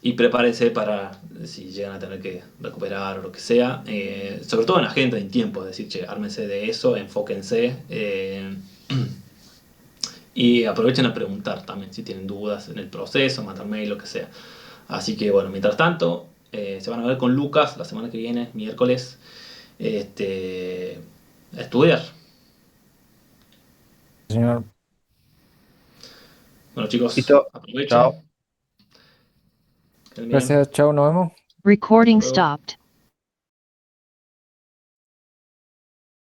Y prepárense para si llegan a tener que recuperar o lo que sea. Sobre todo en agenda, en tiempo. Es decir, che, ármense de eso, enfóquense. Y aprovechen a preguntar también si tienen dudas en el proceso, mandar mail, lo que sea. Así que bueno, mientras tanto, se van a ver con Lucas la semana que viene, miércoles, a estudiar. Señor. Bueno chicos, Listo. aprovechen. Chao. Que estén bien. Gracias, chao, nos vemos. Hasta Recording luego. stopped.